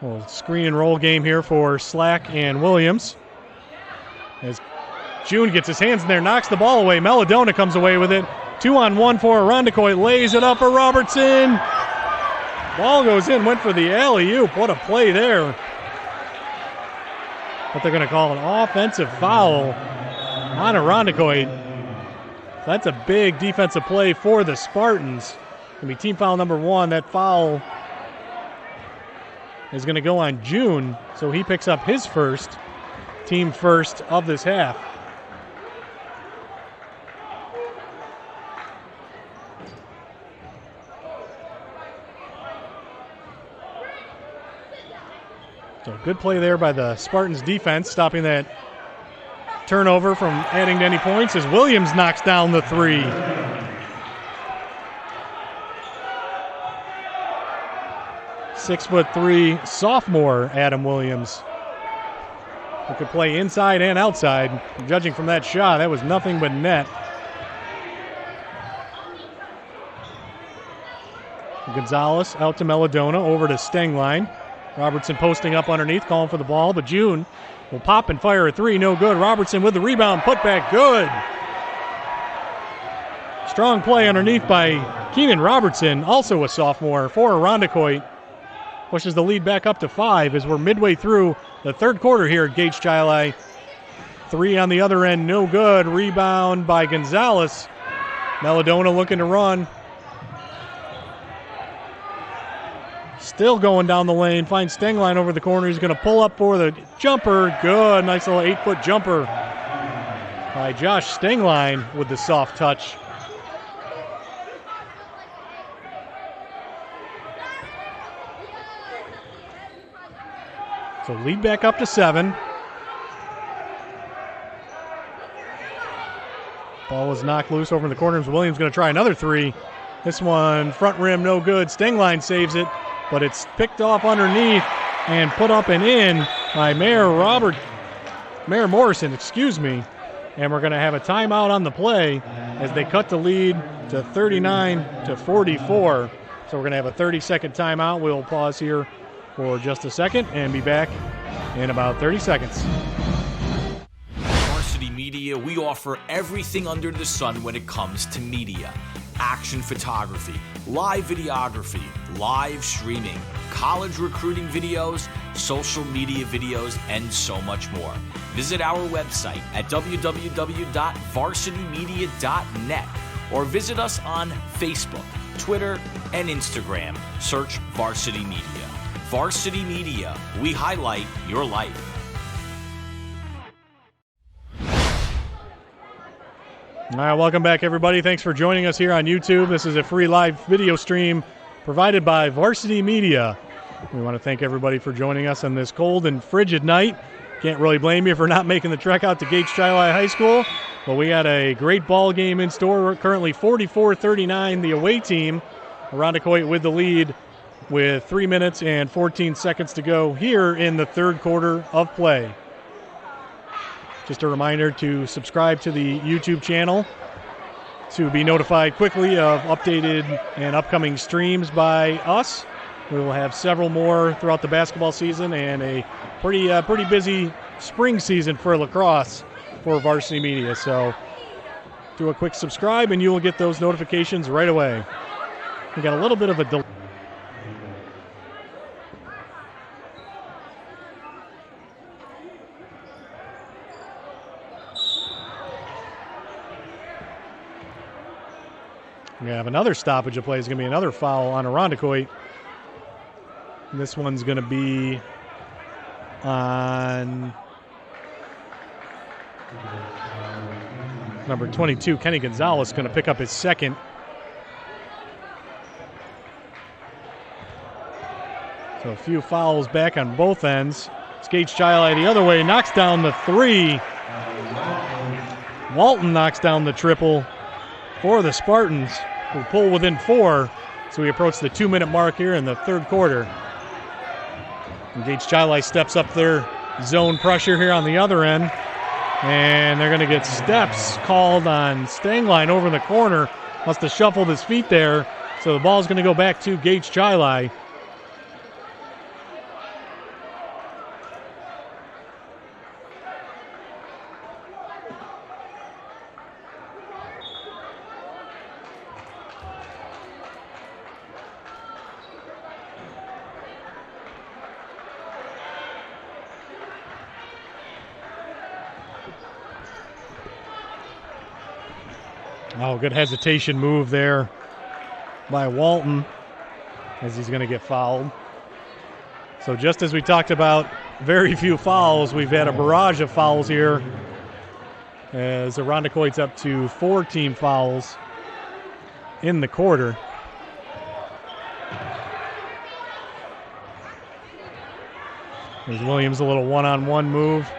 Well, screen and roll game here for Slack and Williams. As June gets his hands in there, knocks the ball away. Melodona comes away with it. 2-on-1 for Irondequoit, lays it up for Robertson. Ball goes in, went for the alley-oop. What a play there. But they're going to call an offensive foul on Irondequoit. That's a big defensive play for the Spartans. It's going to be team foul number 1. That foul is going to go on June, so he picks up his first, team first of this half. So good play there by the Spartans defense, stopping that turnover from adding to any points as Williams knocks down the 3. .6'3" sophomore Adam Williams, who could play inside and outside. Judging from that shot, that was nothing but net. Gonzalez out to Melodona, over to Stengline. Robertson posting up underneath, calling for the ball, but June will pop and fire a 3. No good. Robertson with the rebound, put back good. Strong play underneath by Keenan Robertson, also a sophomore for Irondequoit. Pushes the lead back up to 5 as we're midway through the third quarter here at Gage Chili. 3 on the other end, no good. Rebound by Gonzalez. Melodona looking to run. Still going down the lane. Finds Stengline over the corner. He's going to pull up for the jumper. Good. Nice little 8-foot jumper by Josh Stengline with the soft touch. So lead back up to 7. Ball was knocked loose over in the corner. Williams going to try another 3. This one, front rim, no good. Stengline saves it, but it's picked off underneath and put up and in by Mayor Morrison, And we're going to have a timeout on the play as they cut the lead to 39-44. So we're going to have a 30-second timeout. We'll pause here for just a second and be back in about 30 seconds. Varsity Media, we offer everything under the sun when it comes to media. Action photography, live videography, live streaming, college recruiting videos, social media videos, and so much more. Visit our website at www.varsitymedia.net or visit us on Facebook, Twitter, and Instagram. Search Varsity Media. Varsity Media, we highlight your life. All right, welcome back, everybody. Thanks for joining us here on YouTube. This is a free live video stream provided by Varsity Media. We want to thank everybody for joining us on this cold and frigid night. Can't really blame you for not making the trek out to Gage Chili High School, but we got a great ball game in store. We're currently 44-39, the away team. Irondequoit with the lead with 3 minutes and 14 seconds to go here in the third quarter of play. Just a reminder to subscribe to the YouTube channel to be notified quickly of updated and upcoming streams by us. We will have several more throughout the basketball season and a pretty busy spring season for lacrosse for Varsity Media. So do a quick subscribe and you will get those notifications right away. We got a little bit of a delay. We have another stoppage of play. It's going to be another foul on Irondequoit. This one's going to be on Number 22, Kenny Gonzalez, going to pick up his second. So a few fouls back on both ends. It's Gage Chilai the other way, knocks down the three. Walton knocks down the triple for the Spartans, who pull within 4. So we approach the 2-minute mark here in the third quarter. And Gage Chilai steps up their zone pressure here on the other end. And they're going to get steps called on Stangline over in the corner. Must have shuffled his feet there. So the ball's going to go back to Gage Chilai. Oh, good hesitation move there by Walton as he's going to get fouled. So just as we talked about very few fouls, we've had a barrage of fouls here as Irondequoit's up to 4 team fouls in the quarter. There's Williams, a little one-on-one move.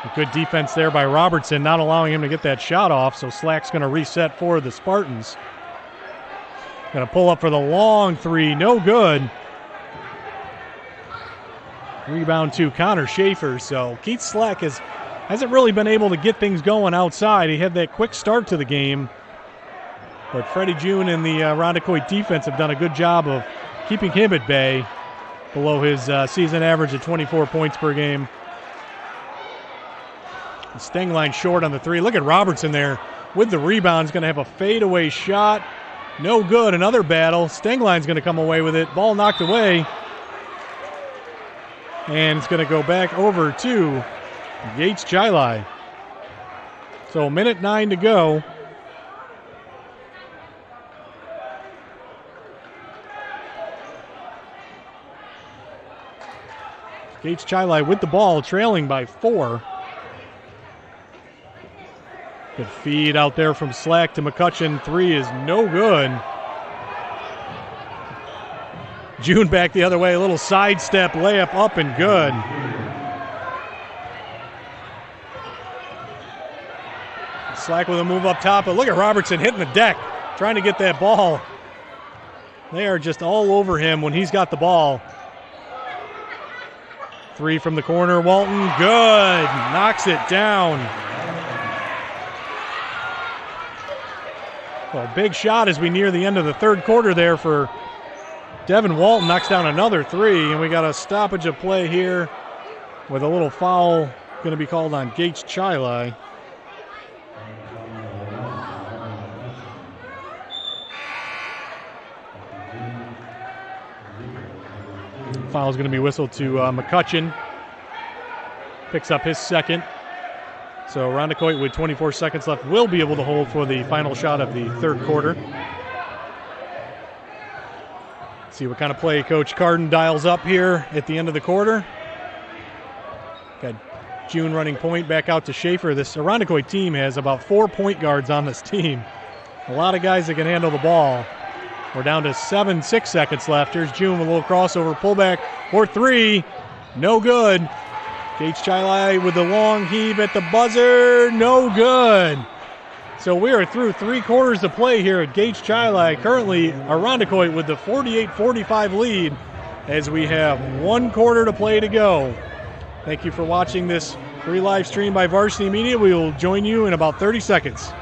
A good defense there by Robertson, not allowing him to get that shot off, so Slack's going to reset for the Spartans. Going to pull up for the long three, no good. Rebound to Connor Schaefer, so Keith Slack hasn't really been able to get things going outside. He had that quick start to the game, but Freddie June and the Irondequoit defense have done a good job of keeping him at bay, below his season average of 24 points per game. Stangline short on the three. Look at Robertson there with the rebound. He's going to have a fadeaway shot. No good. Another battle. Stangline's going to come away with it. Ball knocked away. And it's going to go back over to Gage Chilai. So 1:09 to go. Gage Chilai with the ball, trailing by 4. Good feed out there from Slack to McCutcheon. 3 is no good. June back the other way. A little sidestep layup up and good. Slack with a move up top. But look at Robertson hitting the deck, trying to get that ball. They are just all over him when he's got the ball. 3 from the corner. Walton, good. Knocks it down. Well, big shot as we near the end of the third quarter there for Devin Walton. Knocks down another 3, and we got a stoppage of play here with a little foul going to be called on Gage Chilai. Foul's going to be whistled to McCutcheon. Picks up his second. So Irondequoit with 24 seconds left will be able to hold for the final shot of the third quarter. See what kind of play Coach Carden dials up here at the end of the quarter. Got June running point back out to Schaefer. This Irondequoit team has about 4 point guards on this team. A lot of guys that can handle the ball. We're down to 6 seconds left. Here's June with a little crossover pullback for 3. No good. Gage Chilai with the long heave at the buzzer. No good. So we are through 3 quarters to play here at Gage Chilai. Currently, Irondequoit with the 48-45 lead as we have 1 quarter to play to go. Thank you for watching this free live stream by Varsity Media. We will join you in about 30 seconds.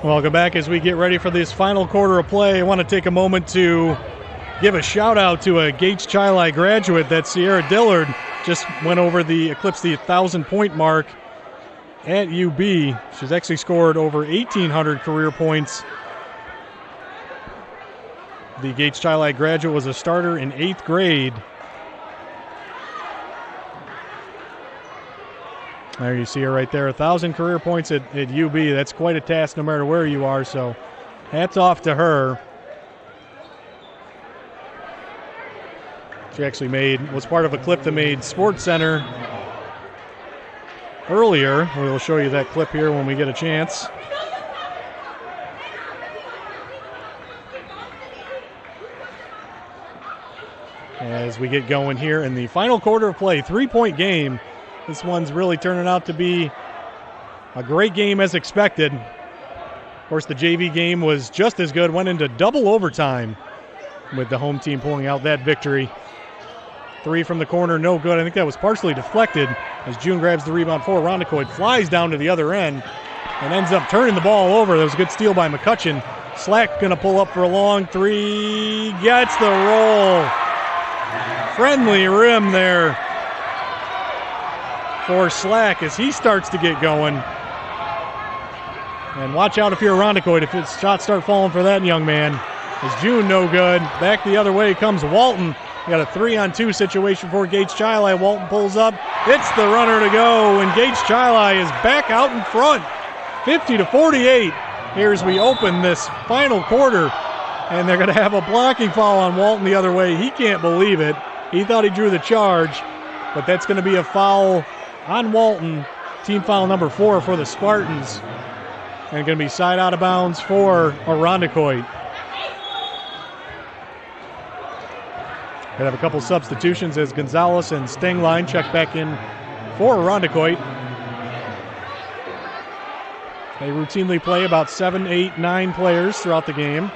Welcome back as we get ready for this final quarter of play. I want to take a moment to give a shout out to a Gates Chili graduate. That Sierra Dillard just eclipsed the 1,000-point mark at UB. She's actually scored over 1,800 career points. The Gates Chili graduate was a starter in 8th grade. There you see her right there, 1,000 career points at UB. That's quite a task no matter where you are, so hats off to her. She actually was part of a clip that made SportsCenter earlier. We'll show you that clip here when we get a chance. As we get going here in the final quarter of play, 3-point game. This one's really turning out to be a great game as expected. Of course, the JV game was just as good, went into double overtime with the home team pulling out that victory. 3 from the corner, no good. I think that was partially deflected as June grabs the rebound for Irondequoit, flies down to the other end, and ends up turning the ball over. That was a good steal by McCutcheon. Slack going to pull up for a long 3, gets the roll. Friendly rim there for Slack as he starts to get going. And watch out if you're Irondequoit if his shots start falling for that young man. As June no good. Back the other way comes Walton. Got a 3-on-2 situation for Gates Chili. Walton pulls up. It's the runner to go. And Gates Chili is back out in front. 50-48. Here as we open this final quarter. And they're going to have a blocking foul on Walton the other way. He can't believe it. He thought he drew the charge. But that's going to be a foul on Walton, team foul number 4 for the Spartans, and going to be side out of bounds for Irondequoit. They have a couple substitutions as Gonzalez and Stengline check back in for Irondequoit. They routinely play about 7, 8, 9 players throughout the game.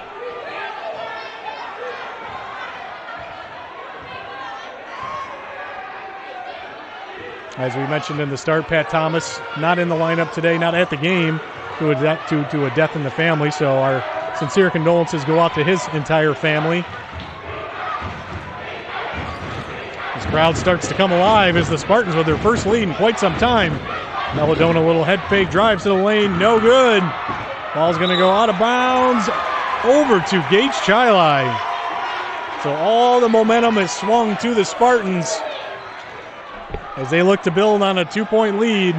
As we mentioned in the start, Pat Thomas not in the lineup today, not at the game, to a death in the family. So our sincere condolences go out to his entire family. This crowd starts to come alive as the Spartans with their first lead in quite some time. Melodona, little head fake, drives to the lane, no good. Ball's going to go out of bounds, over to Gates Chili. So all the momentum is swung to the Spartans as they look to build on a 2-point lead.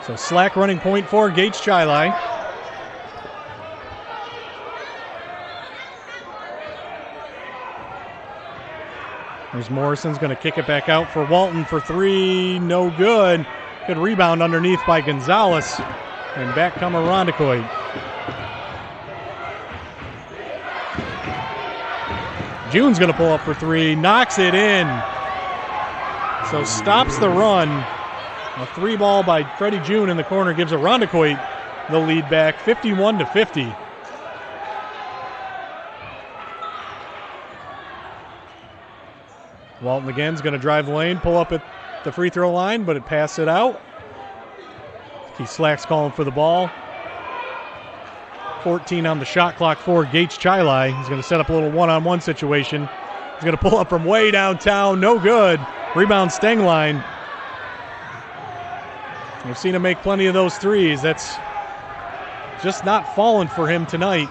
So Slack running point for Gates Chili. There's Morrison's going to kick it back out for Walton for 3, no good. Good rebound underneath by Gonzalez. And back come Irondequoit. June's going to pull up for 3, knocks it in. So stops the run. A 3 ball by Freddie June in the corner gives Irondequoit the lead back, 51-50. Walton again is going to drive the lane, pull up at the free throw line, but it passed it out. Keith Slack's calling for the ball. 14 on the shot clock for Gates Chili. He's going to set up a little one-on-one situation. He's going to pull up from way downtown, no good. Rebound Stengline. We've seen him make plenty of those threes. That's just not falling for him tonight.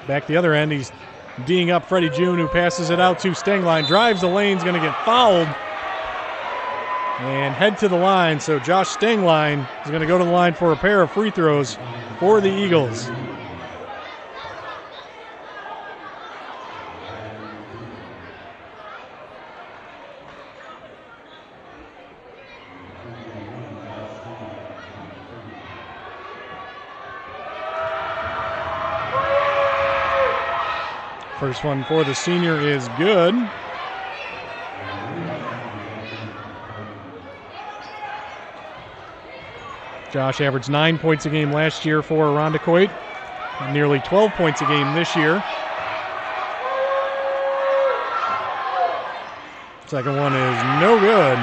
Back the other end, he's D'ing up Freddie June, who passes it out to Stengline. Drives the lane, is going to get fouled. And head to the line. So Josh Stengline is going to go to the line for a pair of free throws for the Eagles. First one for the senior is good. Josh averaged 9 points a game last year for Irondequoit, nearly 12 points a game this year. Second one is no good.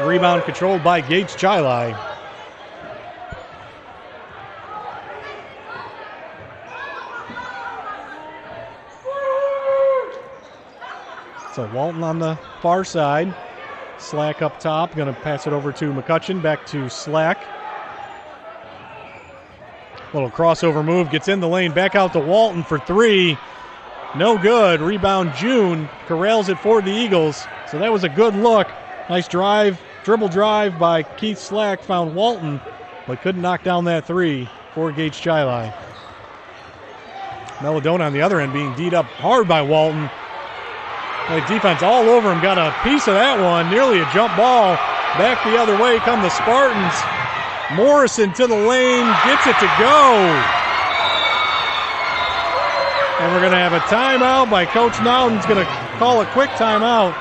Rebound controlled by Gates Chili. So Walton on the far side. Slack up top. Going to pass it over to McCutcheon. Back to Slack. Little crossover move. Gets in the lane. Back out to Walton for three. No good. Rebound June. Corrals it for the Eagles. So that was a good look. Nice drive. Dribble drive by Keith Slack. Found Walton, but couldn't knock down that three for Gates Chili. Melodona on the other end being D'd up hard by Walton. Like defense all over him. Got a piece of that one. Nearly a jump ball. Back the other way come the Spartans. Morrison to the lane. Gets it to go. And we're going to have a timeout by Coach Nowden's going to call a quick timeout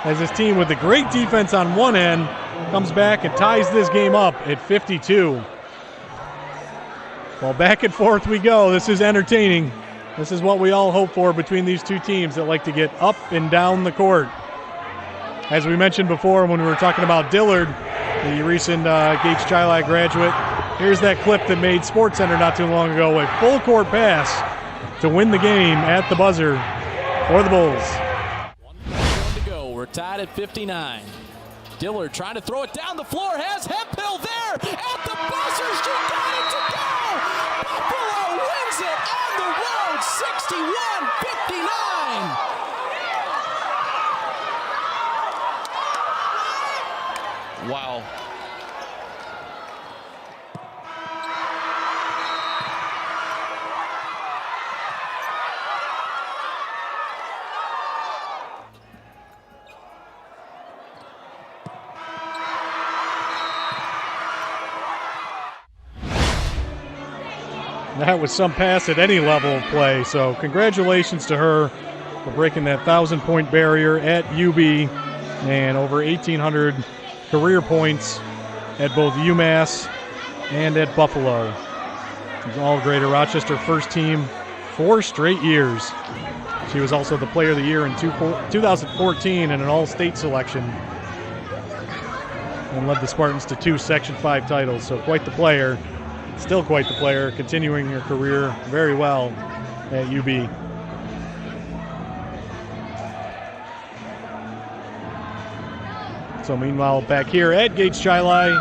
as his team with the great defense on one end comes back and ties this game up at 52. Well, back and forth we go. This is entertaining. This is what we all hope for between these two teams that like to get up and down the court. As we mentioned before when we were talking about Dillard, the recent Gates Chili graduate, here's that clip that made SportsCenter not too long ago, a full court pass to win the game at the buzzer for the Bulls. 1 to go. We're tied at 59. Dillard trying to throw it down the floor. Has Hemphill there at the buzzer. She got it to go. Buffalo wins it on the road, 61-59. Wow. That was some pass at any level of play, so congratulations to her for breaking that 1,000-point barrier at UB and over 1,800 career points at both UMass and at Buffalo. It was all Greater Rochester first team 4 straight years. She was also the Player of the Year in 2014 and an All-State selection and led the Spartans to 2 Section 5 titles, so quite the player. Still quite the player, continuing her career very well at UB. So meanwhile, back here at Gates Chili,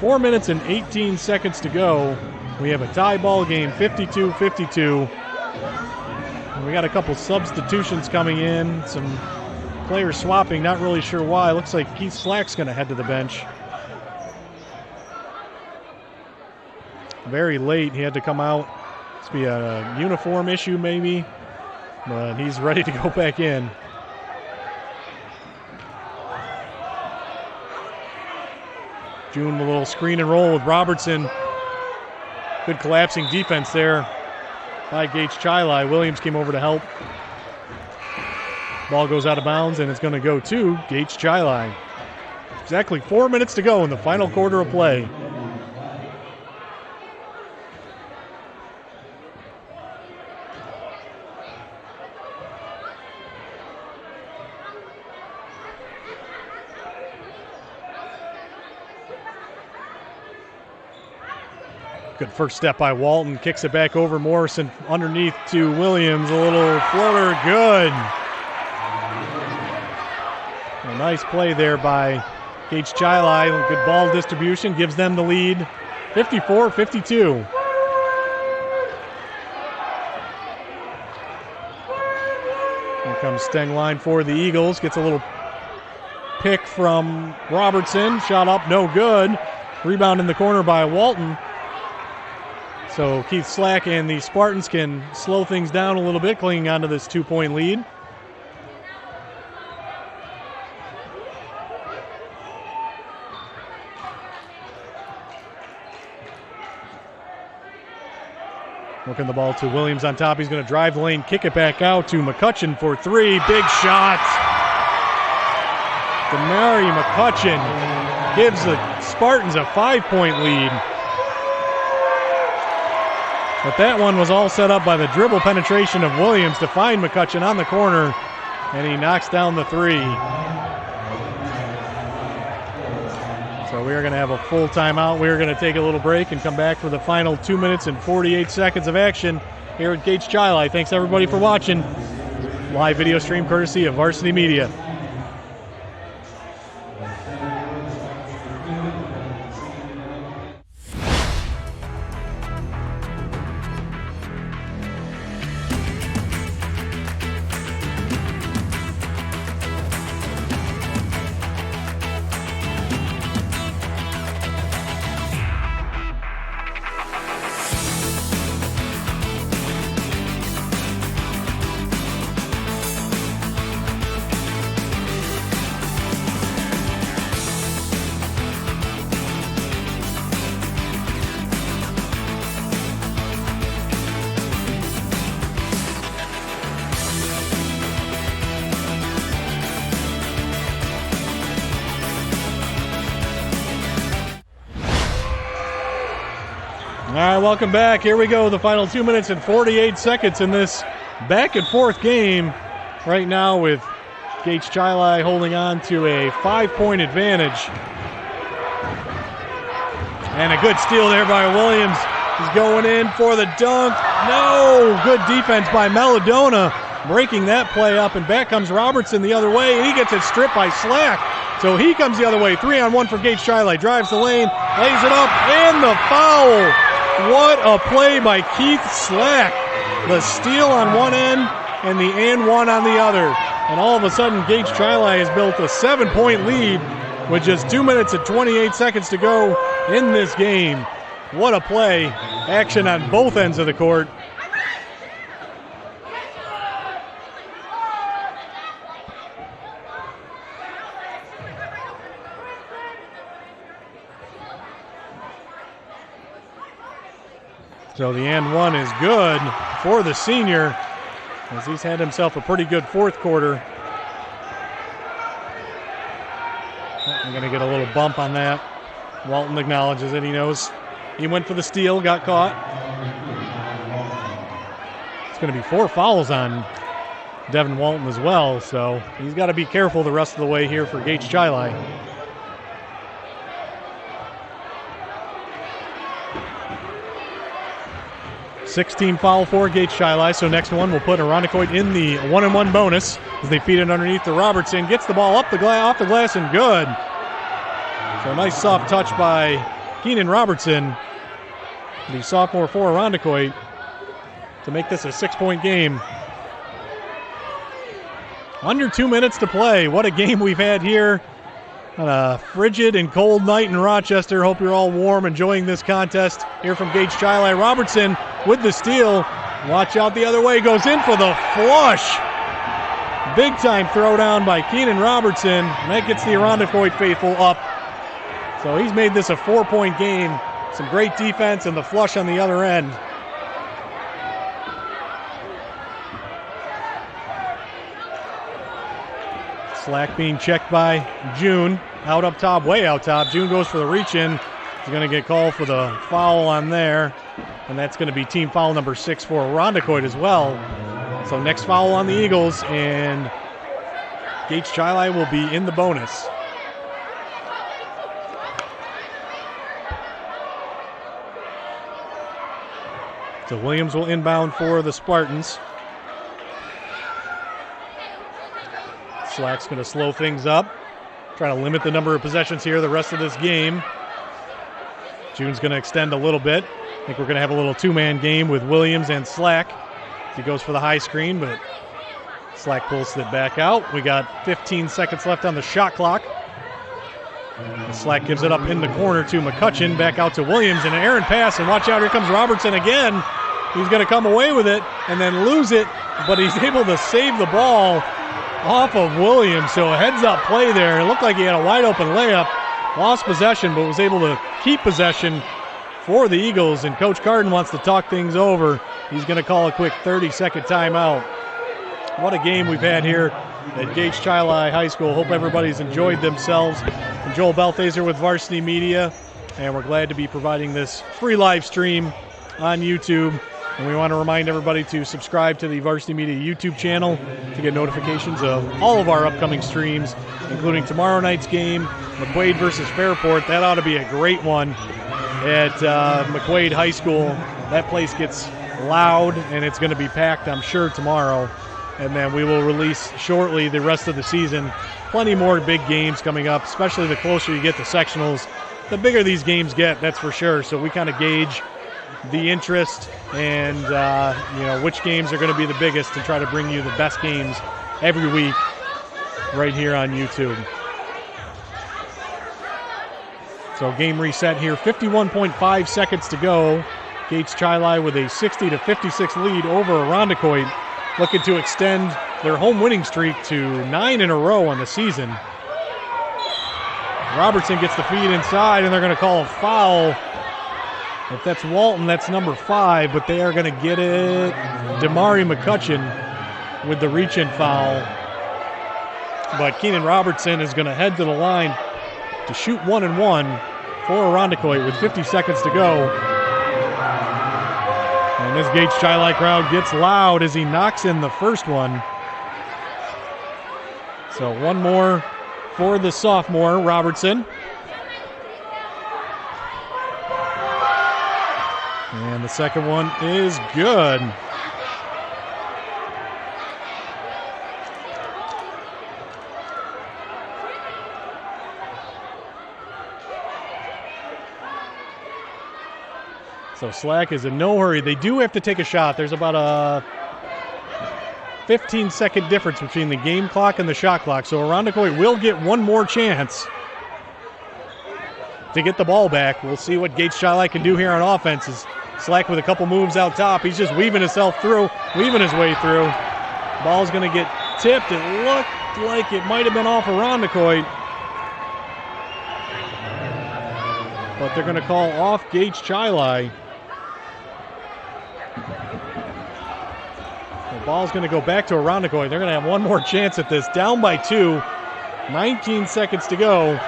4 minutes and 18 seconds to go. We have a tie ball game, 52-52. And we got a couple substitutions coming in, some players swapping, not really sure why. Looks like Keith Slack's going to head to the bench. Very late, he had to come out. Must be a uniform issue maybe, but he's ready to go back in. June with a little screen and roll with Robertson. Good collapsing defense there by Gates Chili. Williams came over to help. Ball goes out of bounds and it's going to go to Gates Chili. Exactly 4 minutes to go in the final quarter of play. Good first step by Walton. Kicks it back over Morrison underneath to Williams. A little floater. Good. A nice play there by Gates Chili. Good ball distribution. Gives them the lead. 54-52. Here comes Stengline for the Eagles. Gets a little pick from Robertson. Shot up. No good. Rebound in the corner by Walton. So Keith Slack and the Spartans can slow things down a little bit, clinging onto this 2-point lead. Working the ball to Williams on top. He's going to drive the lane, kick it back out to McCutcheon for 3. Big shot. Damari McCutcheon gives the Spartans a 5-point lead. But that one was all set up by the dribble penetration of Williams to find McCutcheon on the corner, and he knocks down the three. So we are going to have a full timeout. We are going to take a little break and come back for the final 2 minutes and 48 seconds of action here at Gage Chili. Thanks everybody for watching. Live video stream courtesy of Varsity Media. All right, welcome back. Here we go, the final 2 minutes and 48 seconds in this back and forth game right now, with Gage Chili holding on to a 5-point advantage. And a good steal there by Williams. He's going in for the dunk. No! Good defense by Maladona, breaking that play up, and back comes Robertson the other way, and he gets it stripped by Slack. So he comes the other way. 3-on-1 for Gage Chili. Drives the lane, lays it up, and the foul. What a play by Keith Slack. The steal on one end and the and one on the other. And all of a sudden, Gage Chili has built a 7-point lead with just 2 minutes and 28 seconds to go in this game. What a play. Action on both ends of the court. So the and one is good for the senior, as he's had himself a pretty good fourth quarter. I'm going to get a little bump on that. Walton acknowledges it. He knows he went for the steal, got caught. It's going to be 4 fouls on Devin Walton as well, so he's got to be careful the rest of the way here for Gage Chili. 16 foul for Gage Chili, so next one will put Irondequoit in the 1-on-1 bonus as they feed it underneath to Robertson. Gets the ball up the off the glass and good. So a nice soft touch by Keenan Robertson, the sophomore for Irondequoit, to make this a 6-point game. Under 2 minutes to play. What a game we've had here on a frigid and cold night in Rochester. Hope you're all warm, enjoying this contest here from Gage Chili. Robertson with the steal. Watch out the other way. Goes in for the flush. Big time throwdown by Keenan Robertson. And that gets the Irondequoit faithful up. So he's made this a 4-point game. Some great defense and the flush on the other end. Slack being checked by June. Out up top, way out top. June goes for the reach-in. He's going to get called for the foul on there. And that's going to be team foul number 6 for Irondequoit as well. So next foul on the Eagles, and Gage Chili will be in the bonus. So Williams will inbound for the Spartans. Slack's going to slow things up, trying to limit the number of possessions here the rest of this game. June's going to extend a little bit. I think we're going to have a little 2-man game with Williams and Slack. He goes for the high screen, but Slack pulls it back out. We got 15 seconds left on the shot clock. Slack gives it up in the corner to McCutcheon, back out to Williams, and an errant pass, and watch out, here comes Robertson again. He's going to come away with it and then lose it, but he's able to save the ball off of Williams. So a heads-up play there. It looked like he had a wide-open layup, lost possession, but was able to keep possession for the Eagles, and Coach Carden wants to talk things over. He's going to call a quick 30-second timeout. What a game we've had here at Gage Chili High School. Hope everybody's enjoyed themselves. I'm Joel Balthaser with Varsity Media, and we're glad to be providing this free live stream on YouTube. And we want to remind everybody to subscribe to the Varsity Media YouTube channel to get notifications of all of our upcoming streams, including tomorrow night's game, McQuaid versus Fairport. That ought to be a great one at McQuaid High School. That place gets loud, and it's going to be packed, I'm sure, tomorrow. And then we will release shortly the rest of the season. Plenty more big games coming up, especially the closer you get to sectionals. The bigger these games get, that's for sure. So we kind of gauge the interest and which games are going to be the biggest to try to bring you the best games every week right here on YouTube. So game reset here, 51.5 seconds to go. Gage Chili with a 60-56 lead over Irondequoit, looking to extend their home winning streak to 9 in a row on the season. Robertson gets the feed inside, and they're going to call a foul. If that's Walton, that's number 5, but they are going to get it. Damari McCutcheon with the reach-in foul. But Keenan Robertson is going to head to the line to shoot 1-1 for Irondequoit with 50 seconds to go. And this Gage Chili crowd gets loud as he knocks in the first one. So one more for the sophomore, Robertson. And the second one is good. So Slack is in no hurry. They do have to take a shot. There's about a 15-second difference between the game clock and the shot clock. So Irondequoit will get one more chance to get the ball back. We'll see what Gage Chili can do here on offense. Slack with a couple moves out top. He's just weaving his way through. Ball's going to get tipped. It looked like it might have been off Irondequoit. But they're going to call off Gage Chili. The ball's going to go back to Irondequoit. They're going to have one more chance at this. Down by 2. 19 seconds to go.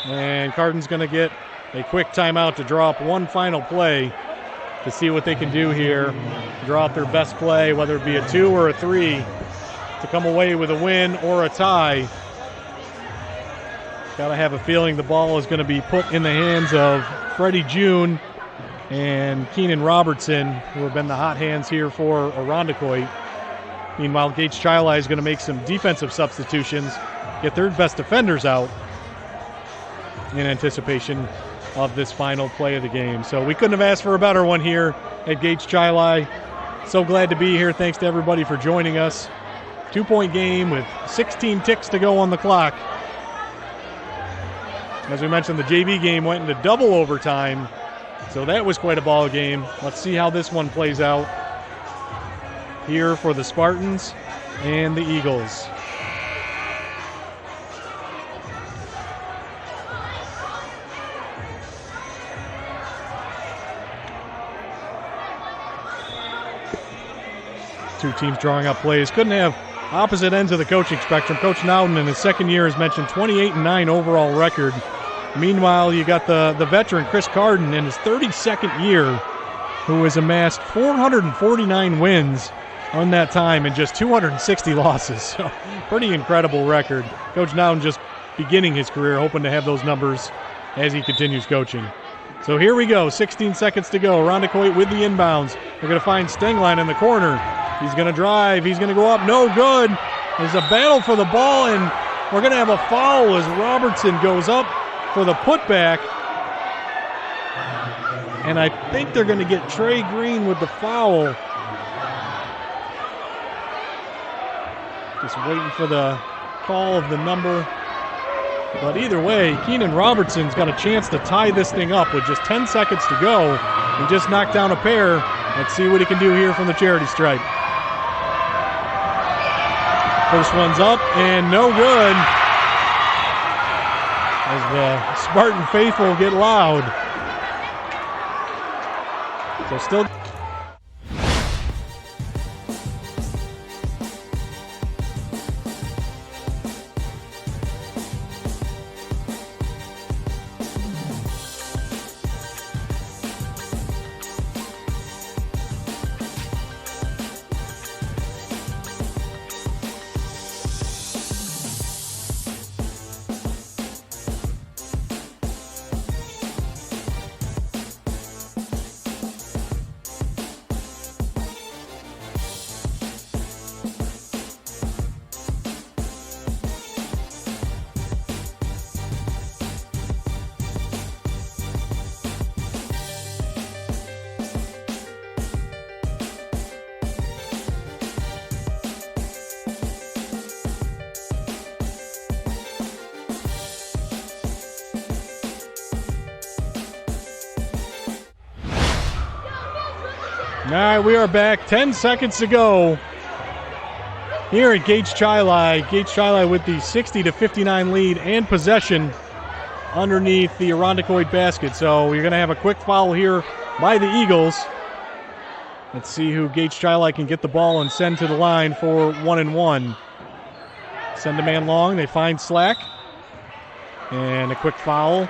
And Cardin's going to get a quick timeout to draw up one final play to see what they can do here. Draw up their best play, whether it be a 2 or a 3, to come away with a win or a tie. Got to have a feeling the ball is going to be put in the hands of Freddie June and Keenan Robertson, who have been the hot hands here for Irondequoit. Meanwhile, Gage Chili is going to make some defensive substitutions, get their best defenders out in anticipation of this final play of the game. So we couldn't have asked for a better one here at Gage Chili. So glad to be here. Thanks to everybody for joining us. 2-point game with 16 ticks to go on the clock. As we mentioned, the JV game went into double overtime, so that was quite a ball game. Let's see how this one plays out here for the Spartans and the Eagles. Two teams drawing up plays. Couldn't have opposite ends of the coaching spectrum. Coach Nowden in his second year has mentioned 28-9 overall record. Meanwhile, you got the veteran Chris Carden in his 32nd year, who has amassed 449 wins on that time and just 260 losses. So pretty incredible record. Coach Nowden just beginning his career, hoping to have those numbers as he continues coaching. So here we go, 16 seconds to go. Irondequoit with the inbounds. They're going to find Stenglein in the corner. He's going to drive. He's going to go up. No good. There's a battle for the ball, and we're going to have a foul as Robertson goes up for the putback. And I think they're going to get Trey Green with the foul. Just waiting for the call of the number. But either way, Keenan Robertson's got a chance to tie this thing up with just 10 seconds to go. He just knocked down a pair. Let's see what he can do here from the charity stripe. First one's up and no good. As the Spartan faithful get loud. So still. All right, we are back. 10 seconds to go here at Gage Chili. Gage Chili with the 60-59 lead and possession underneath the Irondequoit basket. So you're going to have a quick foul here by the Eagles. Let's see who Gage Chili can get the ball and send to the line for 1-and-1. Send a man long. They find Slack. And a quick foul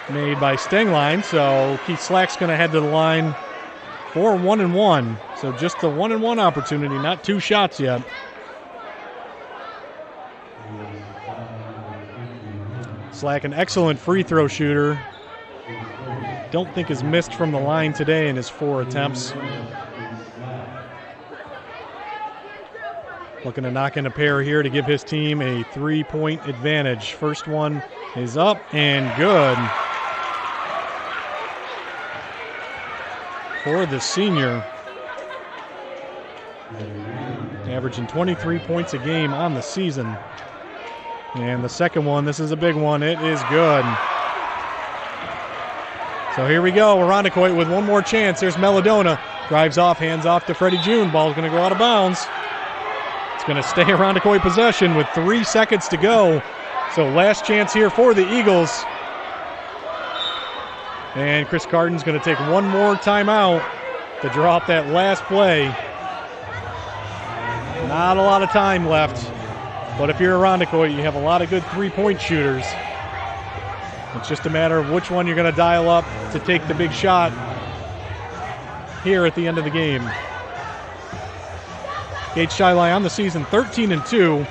made by Stengline. So Keith Slack's going to head to the line for 1-and-1. So just a 1-and-1 opportunity, not 2 shots yet. Slack, an excellent free throw shooter. Don't think has missed from the line today in his 4 attempts. Looking to knock in a pair here to give his team a 3-point advantage. First one is up and good for the senior. Averaging 23 points a game on the season. And the second one, this is a big one. It is good. So here we go. Irondequoit with one more chance. There's Melodona. Drives off, hands off to Freddie June. Ball's going to go out of bounds. It's going to stay Irondequoit possession with 3 seconds to go. So last chance here for the Eagles. And Chris Carden's going to take one more timeout to draw up that last play. Not a lot of time left. But if you're Irondequoit, you have a lot of good 3-point shooters. It's just a matter of which one you're going to dial up to take the big shot here at the end of the game. Gage Chili on the season 13-2.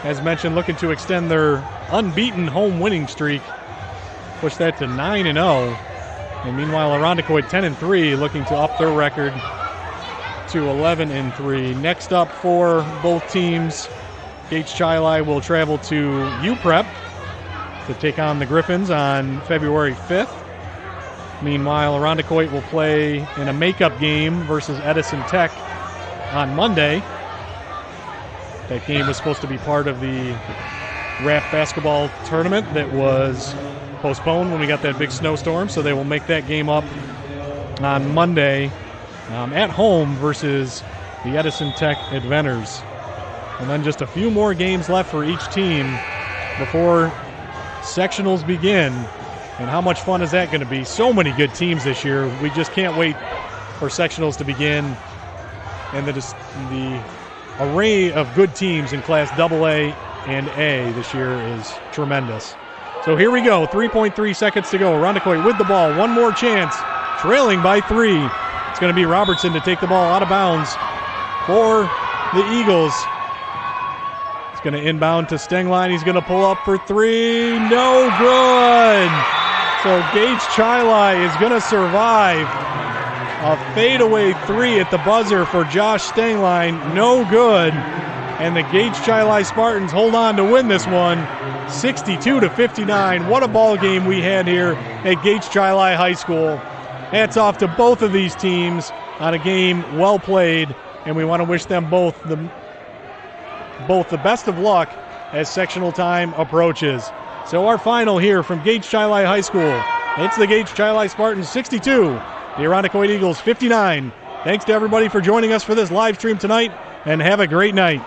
As mentioned, looking to extend their unbeaten home winning streak. Push that to 9-0. And meanwhile, Irondequoit 10-3, looking to up their record to 11-3. Next up for both teams, Gage Chili will travel to UPrep to take on the Griffins on February 5th. Meanwhile, Irondequoit will play in a makeup game versus Edison Tech on Monday. That game was supposed to be part of the RAF basketball tournament that was postponed when we got that big snowstorm, so they will make that game up on Monday at home versus the Edison Tech Adventers. And then just a few more games left for each team before sectionals begin. And how much fun is that going to be? So many good teams this year. We just can't wait for sectionals to begin. And the array of good teams in Class AA and A this year is tremendous. So here we go, 3.3 seconds to go. Irondequoit with the ball, one more chance, trailing by 3. It's going to be Robertson to take the ball out of bounds for the Eagles. It's going to inbound to Stengline. He's going to pull up for 3. No good. So Gage Chili is going to survive a fadeaway 3 at the buzzer for Josh Stengline. No good. And the Gage Chili Spartans hold on to win this one, 62-59. What a ball game we had here at Gage Chili High School. Hats off to both of these teams on a game well played, and we want to wish them both the best of luck as sectional time approaches. So our final here from Gage Chili High School, it's the Gage Chili Spartans 62, the Irondequoit Eagles 59. Thanks to everybody for joining us for this live stream tonight, and have a great night.